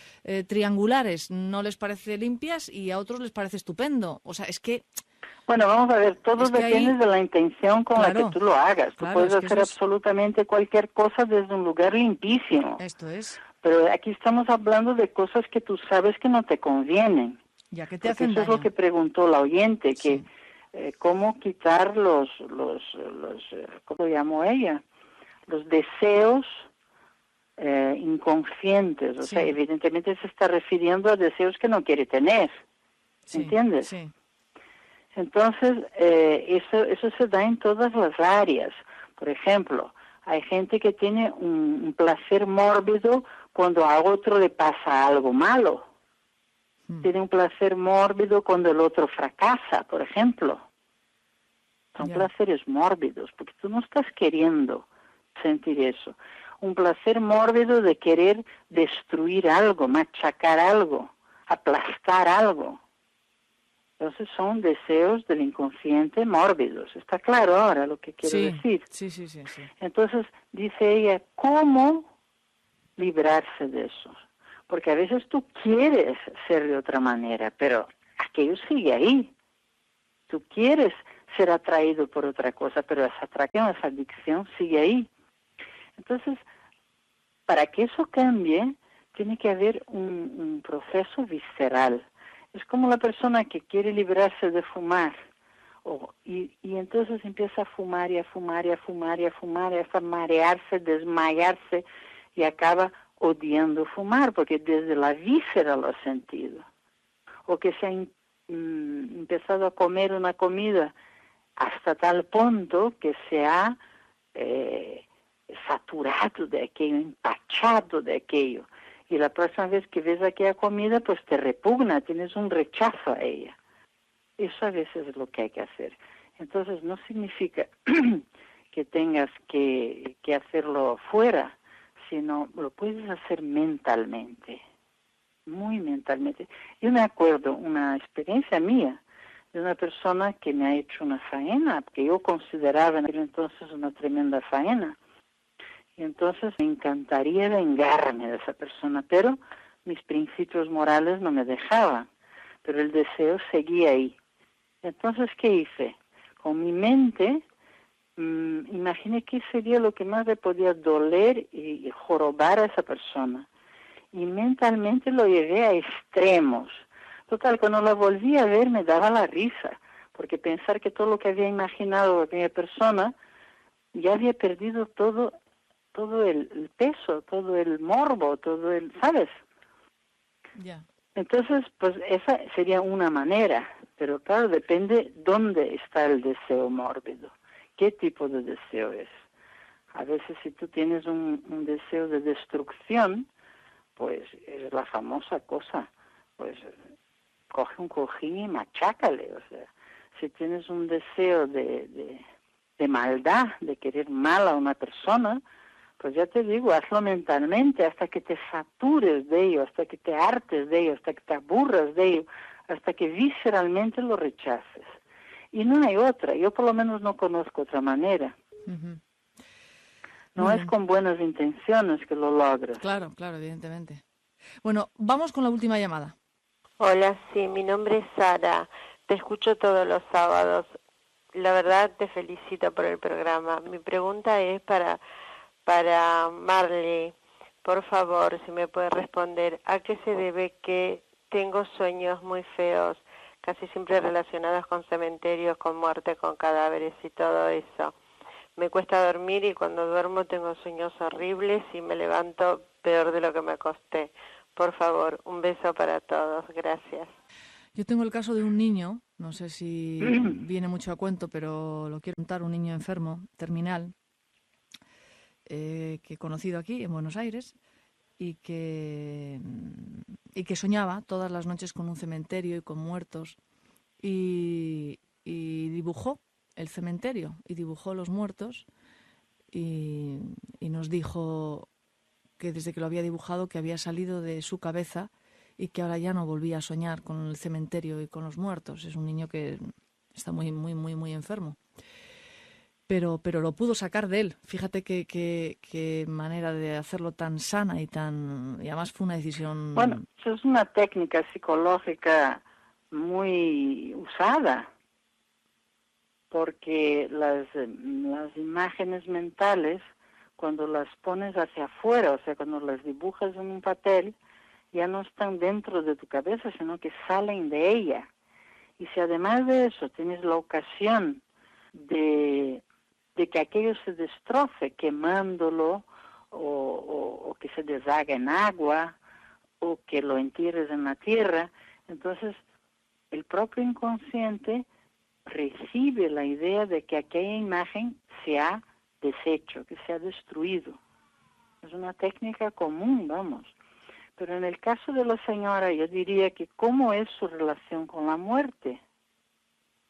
triangulares no les parece limpias y a otros les parece estupendo. O sea, es que... Bueno, vamos a ver, todo depende de la intención con la que tú lo hagas. Tú puedes hacer absolutamente cualquier cosa desde un lugar limpísimo. Esto es. Pero aquí estamos hablando de cosas que tú sabes que no te convienen. Ya que te hacen daño. Eso es lo que preguntó la oyente, que cómo quitar los ¿cómo llamó ella? Los deseos inconscientes. O sea, evidentemente se está refiriendo a deseos que no quiere tener. ¿Entiendes? Sí. Entonces, eso se da en todas las áreas. Por ejemplo, hay gente que tiene un placer mórbido cuando a otro le pasa algo malo. Tiene un placer mórbido cuando el otro fracasa, por ejemplo. Son placeres mórbidos, porque tú no estás queriendo sentir eso. Un placer mórbido de querer destruir algo, machacar algo, aplastar algo. Entonces son deseos del inconsciente mórbidos. ¿Está claro ahora lo que quiero decir? Sí. Entonces dice ella, ¿cómo librarse de eso? Porque a veces tú quieres ser de otra manera, pero aquello sigue ahí. Tú quieres ser atraído por otra cosa, pero esa atracción, esa adicción sigue ahí. Entonces, para que eso cambie, tiene que haber un proceso visceral. Es como la persona que quiere librarse de fumar y entonces empieza a fumar y a fumar y a fumar y a fumar y hasta marearse, desmayarse y acaba odiando fumar porque desde la víscera lo ha sentido. O que se ha empezado a comer una comida hasta tal punto que se ha saturado de aquello, empachado de aquello. Y la próxima vez que ves aquella comida, pues te repugna, tienes un rechazo a ella. Eso a veces es lo que hay que hacer. Entonces no significa que tengas que hacerlo fuera, sino lo puedes hacer mentalmente, muy mentalmente. Yo me acuerdo una experiencia mía de una persona que me ha hecho una faena, que yo consideraba en aquel entonces una tremenda faena. Y entonces me encantaría vengarme de esa persona, pero mis principios morales no me dejaban, pero el deseo seguía ahí. Entonces, ¿qué hice? Con mi mente, imaginé qué sería lo que más le podía doler y jorobar a esa persona. Y mentalmente lo llevé a extremos. Total, cuando la volví a ver me daba la risa, porque pensar que todo lo que había imaginado de aquella persona ya había perdido todo el peso, todo el morbo, todo el, ¿sabes? Ya. Entonces, pues esa sería una manera, pero claro, depende dónde está el deseo mórbido, qué tipo de deseo es. A veces si tú tienes un deseo de destrucción, pues es la famosa cosa, pues coge un cojín y machácale, o sea, si tienes un deseo de maldad, de querer mal a una persona, pues ya te digo, hazlo mentalmente hasta que te satures de ello, hasta que te hartes de ello, hasta que te aburras de ello, hasta que visceralmente lo rechaces. Y no hay otra, yo por lo menos no conozco otra manera. No es con buenas intenciones que lo logras. Claro, evidentemente. Bueno, vamos con la última llamada. Hola, sí, mi nombre es Sara. Te escucho todos los sábados. La verdad te felicito por el programa. Mi pregunta es para Marley. Por favor, si me puede responder, ¿a qué se debe que tengo sueños muy feos, casi siempre relacionados con cementerios, con muerte, con cadáveres y todo eso? Me cuesta dormir y cuando duermo tengo sueños horribles y me levanto peor de lo que me acosté. Por favor, un beso para todos. Gracias. Yo tengo el caso de un niño, no sé si viene mucho a cuento, pero lo quiero contar, un niño enfermo, terminal, que he conocido aquí en Buenos Aires y que soñaba todas las noches con un cementerio y con muertos y dibujó el cementerio y dibujó los muertos y nos dijo que desde que lo había dibujado que había salido de su cabeza y que ahora ya no volvía a soñar con el cementerio y con los muertos. Es un niño que está muy enfermo. Pero lo pudo sacar de él. Fíjate qué manera de hacerlo tan sana y además fue una decisión... Bueno, eso es una técnica psicológica muy usada, porque las imágenes mentales, cuando las pones hacia afuera, o sea, cuando las dibujas en un papel, ya no están dentro de tu cabeza, sino que salen de ella. Y si además de eso tienes la ocasión de que aquello se destroce quemándolo, o que se deshaga en agua, o que lo entierres en la tierra, entonces el propio inconsciente recibe la idea de que aquella imagen se ha deshecho, que se ha destruido. Es una técnica común, vamos. Pero en el caso de la señora, yo diría que ¿cómo es su relación con la muerte?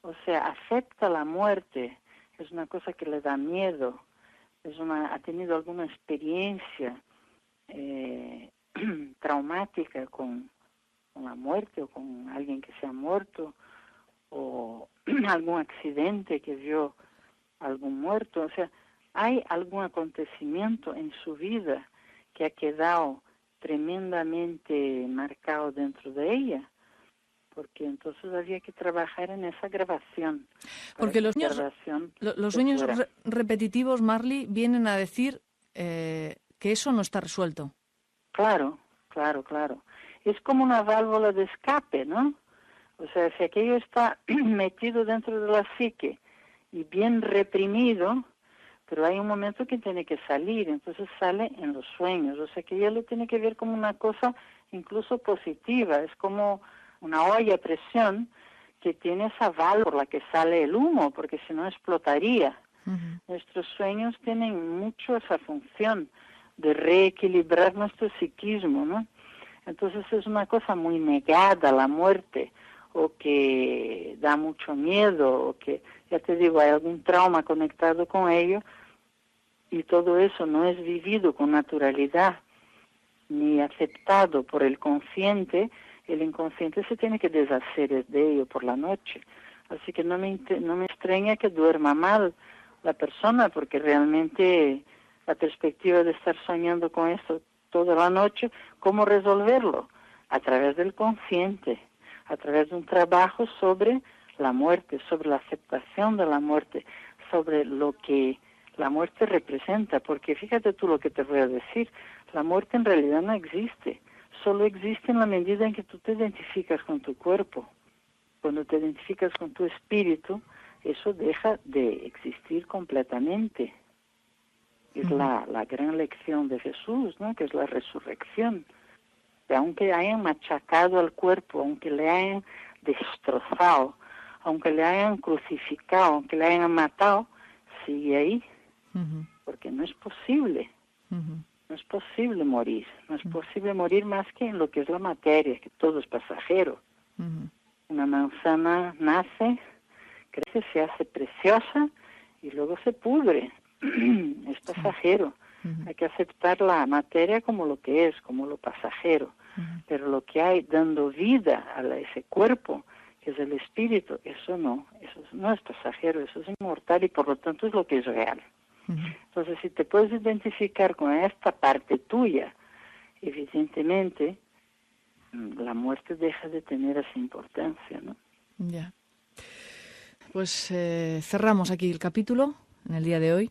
O sea, acepta la muerte, es una cosa que le da miedo, ha tenido alguna experiencia traumática con la muerte o con alguien que se ha muerto, o algún accidente que vio algún muerto. O sea, hay algún acontecimiento en su vida que ha quedado tremendamente marcado dentro de ella, porque entonces había que trabajar en esa grabación. Porque los sueños repetitivos, Marley, vienen a decir que eso no está resuelto. Claro. Es como una válvula de escape, ¿no? O sea, si aquello está metido dentro de la psique y bien reprimido, pero hay un momento que tiene que salir, entonces sale en los sueños. O sea, que ya lo tiene que ver como una cosa incluso positiva, es como una olla a presión que tiene esa válvula por la que sale el humo, porque si no explotaría. Nuestros sueños tienen mucho esa función de reequilibrar nuestro psiquismo, ¿no? Entonces es una cosa muy negada la muerte, o que da mucho miedo, o que, ya te digo, hay algún trauma conectado con ello, y todo eso no es vivido con naturalidad, ni aceptado por el consciente. El inconsciente se tiene que deshacer de ello por la noche. Así que no me extraña que duerma mal la persona, porque realmente la perspectiva de estar soñando con esto toda la noche, ¿cómo resolverlo? A través del consciente, a través de un trabajo sobre la muerte, sobre la aceptación de la muerte, sobre lo que la muerte representa. Porque fíjate tú lo que te voy a decir, la muerte en realidad no existe. Solo existe en la medida en que tú te identificas con tu cuerpo. Cuando te identificas con tu espíritu, eso deja de existir completamente. Es la gran lección de Jesús, ¿no? Que es la resurrección. Que aunque hayan machacado al cuerpo, aunque le hayan destrozado, aunque le hayan crucificado, aunque le hayan matado, sigue ahí. Porque no es posible. No es posible morir. No es posible morir más que en lo que es la materia, que todo es pasajero. Una manzana nace, crece, se hace preciosa y luego se pudre. Es pasajero. Hay que aceptar la materia como lo que es, como lo pasajero. Pero lo que hay dando vida a ese cuerpo, que es el espíritu, eso no es pasajero, eso es inmortal y por lo tanto es lo que es real. Entonces, si te puedes identificar con esta parte tuya, evidentemente la muerte deja de tener esa importancia, ¿no? Ya. Pues cerramos aquí el capítulo en el día de hoy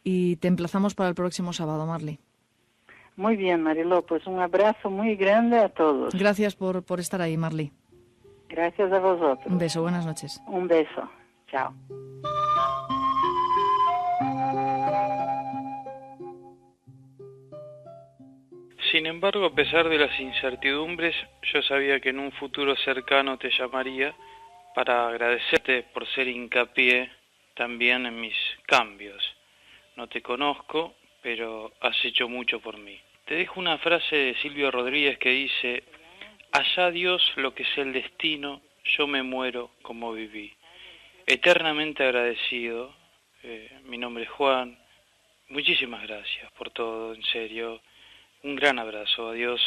y te emplazamos para el próximo sábado, Marly. Muy bien, Mariló, pues un abrazo muy grande a todos. Gracias por estar ahí, Marly. Gracias a vosotros. Un beso, buenas noches. Un beso, chao. Sin embargo, a pesar de las incertidumbres, yo sabía que en un futuro cercano te llamaría para agradecerte por ser hincapié también en mis cambios. No te conozco, pero has hecho mucho por mí. Te dejo una frase de Silvio Rodríguez que dice: allá Dios lo que es el destino, yo me muero como viví. Eternamente agradecido, mi nombre es Juan, muchísimas gracias por todo, en serio, un gran abrazo, adiós.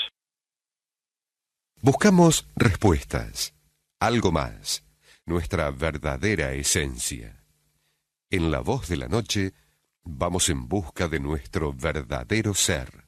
Buscamos respuestas, algo más, nuestra verdadera esencia. En La Voz de la Noche, vamos en busca de nuestro verdadero ser.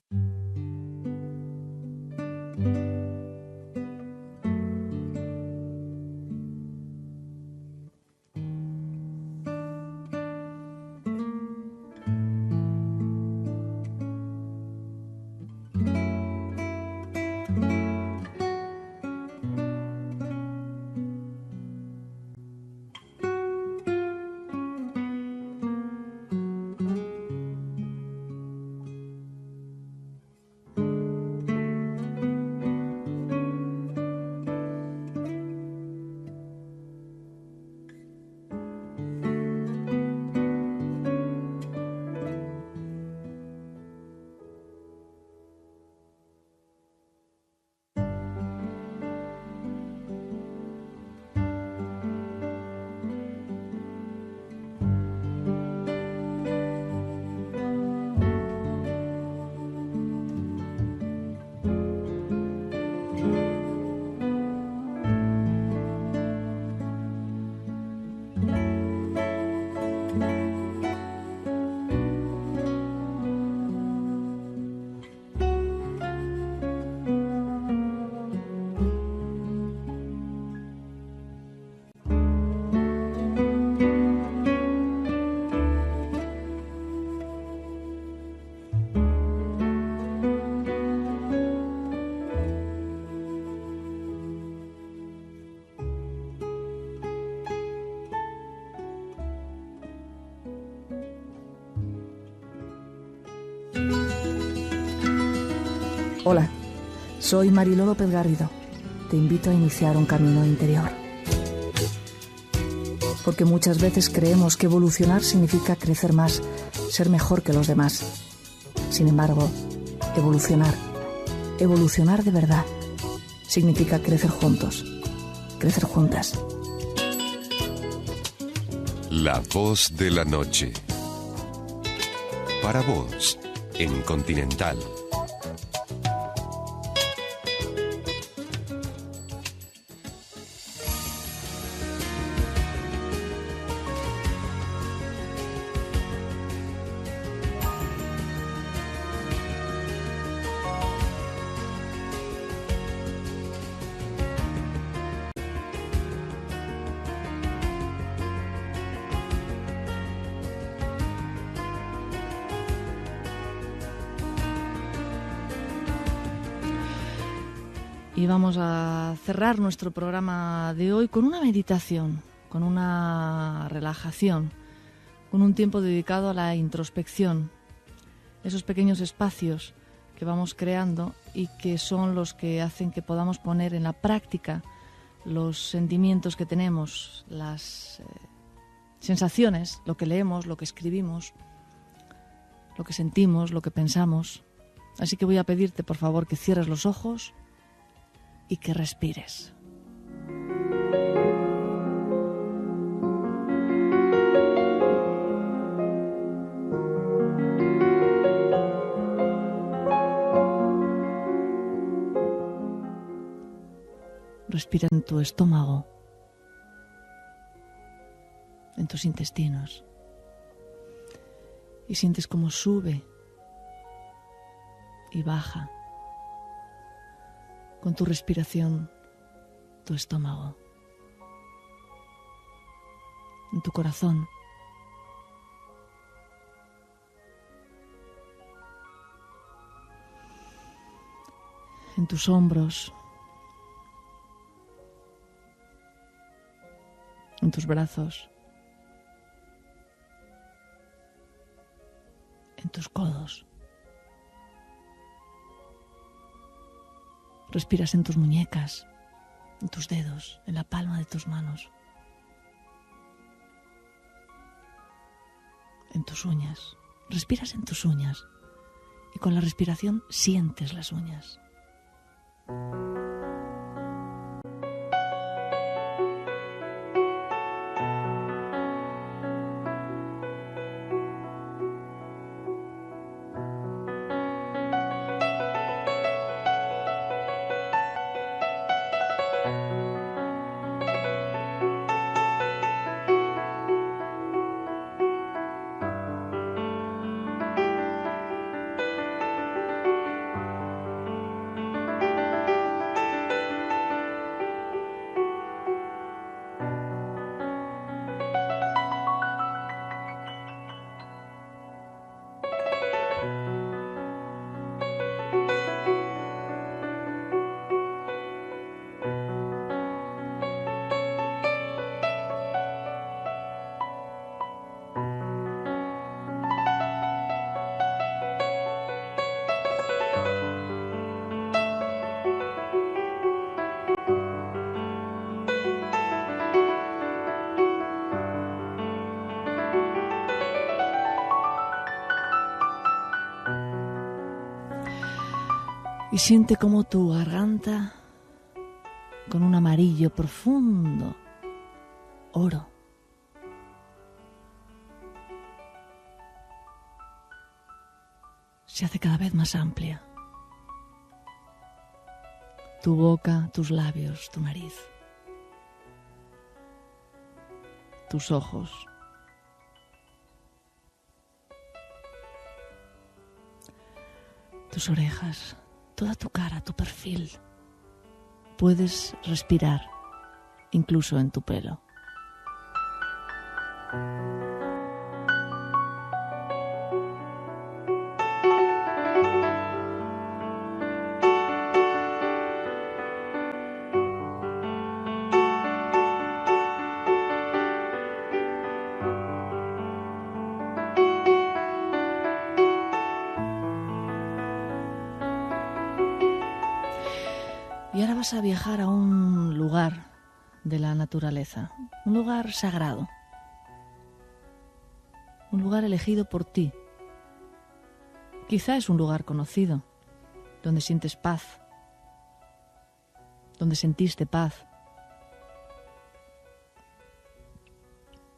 Hola, soy Mariló López Garrido. Te invito a iniciar un camino interior. Porque muchas veces creemos que evolucionar significa crecer más, ser mejor que los demás. Sin embargo, evolucionar de verdad, significa crecer juntos, crecer juntas. La Voz de la Noche. Para vos, en Continental. Y vamos a cerrar nuestro programa de hoy con una meditación, con una relajación, con un tiempo dedicado a la introspección, esos pequeños espacios que vamos creando y que son los que hacen que podamos poner en la práctica los sentimientos que tenemos, las sensaciones, lo que leemos, lo que escribimos, lo que sentimos, lo que pensamos. Así que voy a pedirte, por favor, que cierres los ojos y que respires. Respira en tu estómago, en tus intestinos, y sientes cómo sube y baja con tu respiración tu estómago, en tu corazón. En tus hombros, en tus brazos, en tus codos. Respiras en tus muñecas, en tus dedos, en la palma de tus manos, en tus uñas. Respiras en tus uñas y con la respiración sientes las uñas. Y siente como tu garganta, con un amarillo profundo, oro, se hace cada vez más amplia. Tu boca, tus labios, tu nariz, tus ojos, tus orejas, toda tu cara, tu perfil. Puedes respirar, incluso en tu pelo. Y ahora vas a viajar a un lugar de la naturaleza, un lugar sagrado, un lugar elegido por ti. Quizá es un lugar conocido, donde sientes paz, donde sentiste paz.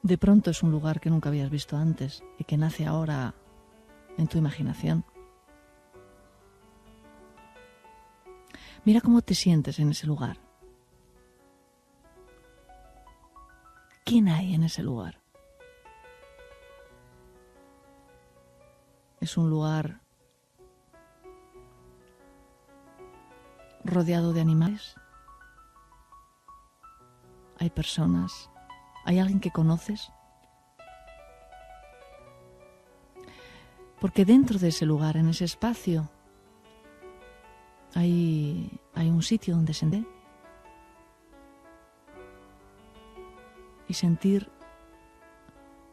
De pronto es un lugar que nunca habías visto antes y que nace ahora en tu imaginación. Mira cómo te sientes en ese lugar. ¿Quién hay en ese lugar? Es un lugar rodeado de animales. Hay personas. ¿Hay alguien que conoces? Porque dentro de ese lugar, en ese espacio, hay un sitio donde sentir y sentir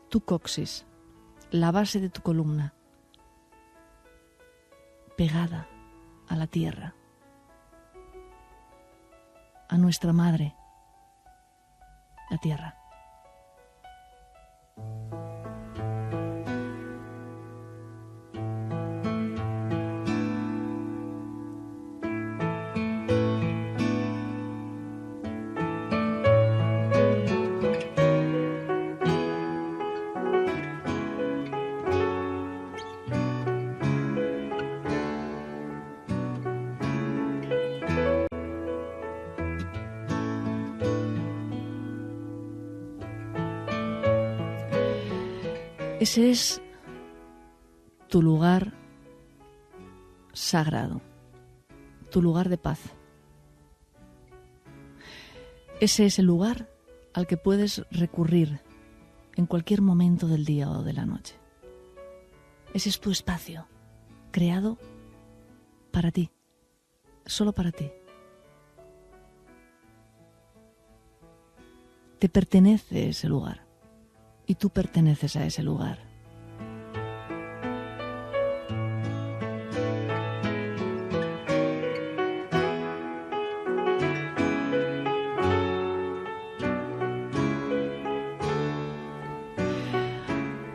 tu coxis, la base de tu columna, pegada a la tierra, a nuestra madre, la tierra. Ese es tu lugar sagrado, tu lugar de paz. Ese es el lugar al que puedes recurrir en cualquier momento del día o de la noche. Ese es tu espacio, creado para ti, solo para ti. Te pertenece ese lugar y tú perteneces a ese lugar.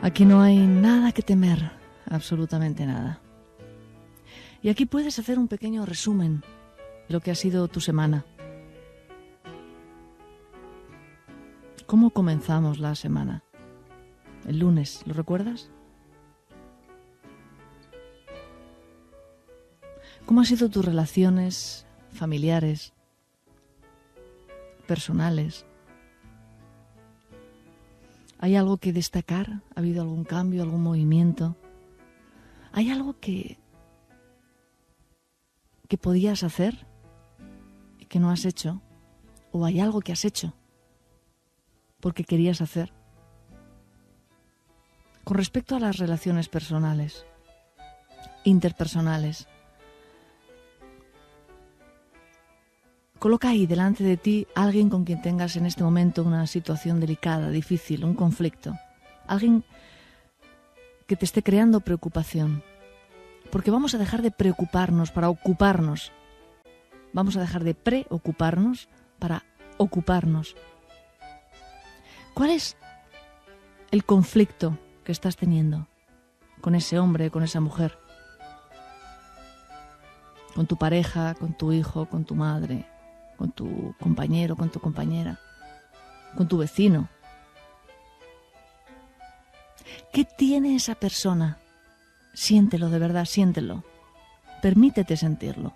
Aquí no hay nada que temer, absolutamente nada. Y aquí puedes hacer un pequeño resumen de lo que ha sido tu semana. ¿Cómo comenzamos la semana? El lunes, ¿lo recuerdas? ¿Cómo han sido tus relaciones familiares, personales? ¿Hay algo que destacar? ¿Ha habido algún cambio, algún movimiento? ¿Hay algo que podías hacer y que no has hecho? ¿O hay algo que has hecho porque querías hacer? Con respecto a las relaciones personales, interpersonales, coloca ahí delante de ti a alguien con quien tengas en este momento una situación delicada, difícil, un conflicto. Alguien que te esté creando preocupación. Porque vamos a dejar de preocuparnos para ocuparnos. Vamos a dejar de preocuparnos para ocuparnos. ¿Cuál es el conflicto que estás teniendo con ese hombre, con esa mujer? Con tu pareja, con tu hijo, con tu madre, con tu compañero, con tu compañera, con tu vecino. ¿Qué tiene esa persona? Siéntelo, de verdad, siéntelo. Permítete sentirlo.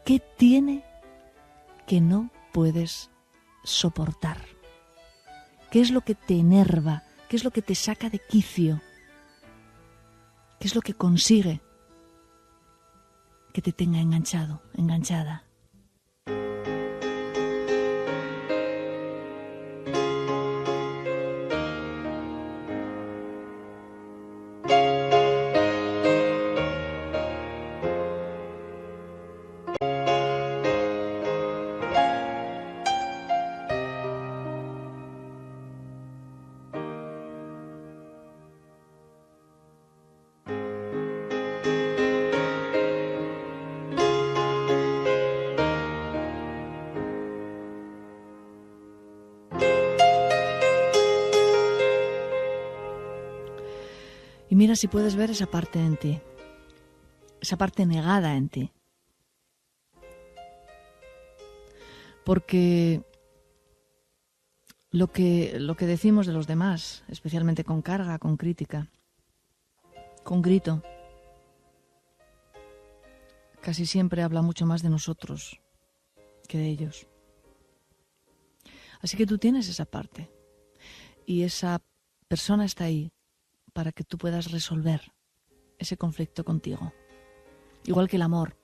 ¿Qué tiene que no puedes soportar? ¿Qué es lo que te enerva? ¿Qué es lo que te saca de quicio? ¿Qué es lo que consigue que te tenga enganchado, enganchada? Y mira si puedes ver esa parte en ti, esa parte negada en ti. Porque lo que decimos de los demás, especialmente con carga, con crítica, con grito, casi siempre habla mucho más de nosotros que de ellos. Así que tú tienes esa parte y esa persona está ahí para que tú puedas resolver ese conflicto contigo. Igual que el amor.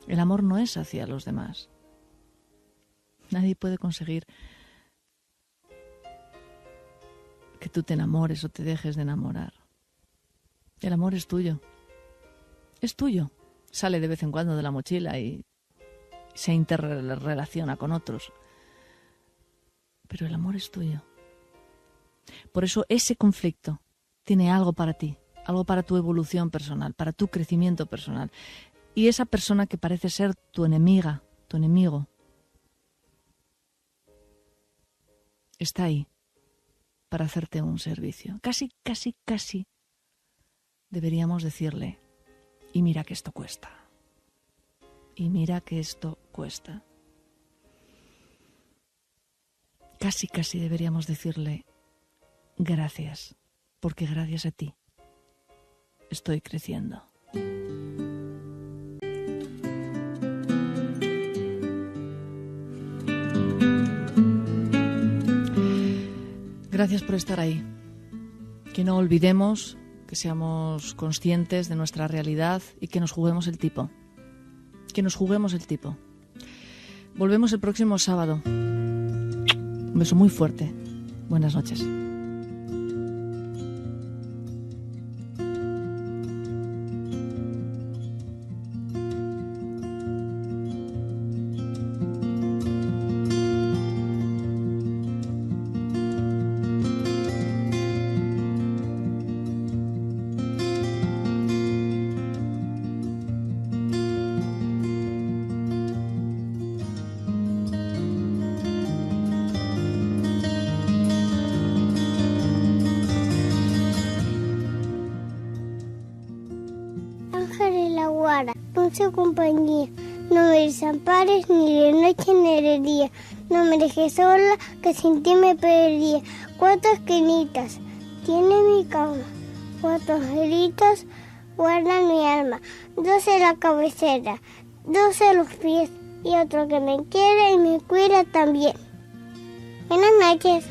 El amor no es hacia los demás. Nadie puede conseguir que tú te enamores o te dejes de enamorar. El amor es tuyo. Es tuyo. Sale de vez en cuando de la mochila y se interrelaciona con otros. Pero el amor es tuyo. Por eso ese conflicto tiene algo para ti, algo para tu evolución personal, para tu crecimiento personal. Y esa persona que parece ser tu enemiga, tu enemigo, está ahí para hacerte un servicio. Casi deberíamos decirle, y mira que esto cuesta. Y mira que esto cuesta. Casi deberíamos decirle, gracias, porque gracias a ti estoy creciendo. Gracias por estar ahí. Que no olvidemos, que seamos conscientes de nuestra realidad y que nos juguemos el tipo. Que nos juguemos el tipo. Volvemos el próximo sábado. Un beso muy fuerte. Buenas noches. Dulce compañía, no me desampares ni de noche ni de día, no me dejes sola que sin ti me perdería. 4 esquinitas tiene mi cama, 4 angelitos guardan mi alma, 2 en la cabecera, 2 en los pies y otro que me quiere y me cuida también. Buenas noches.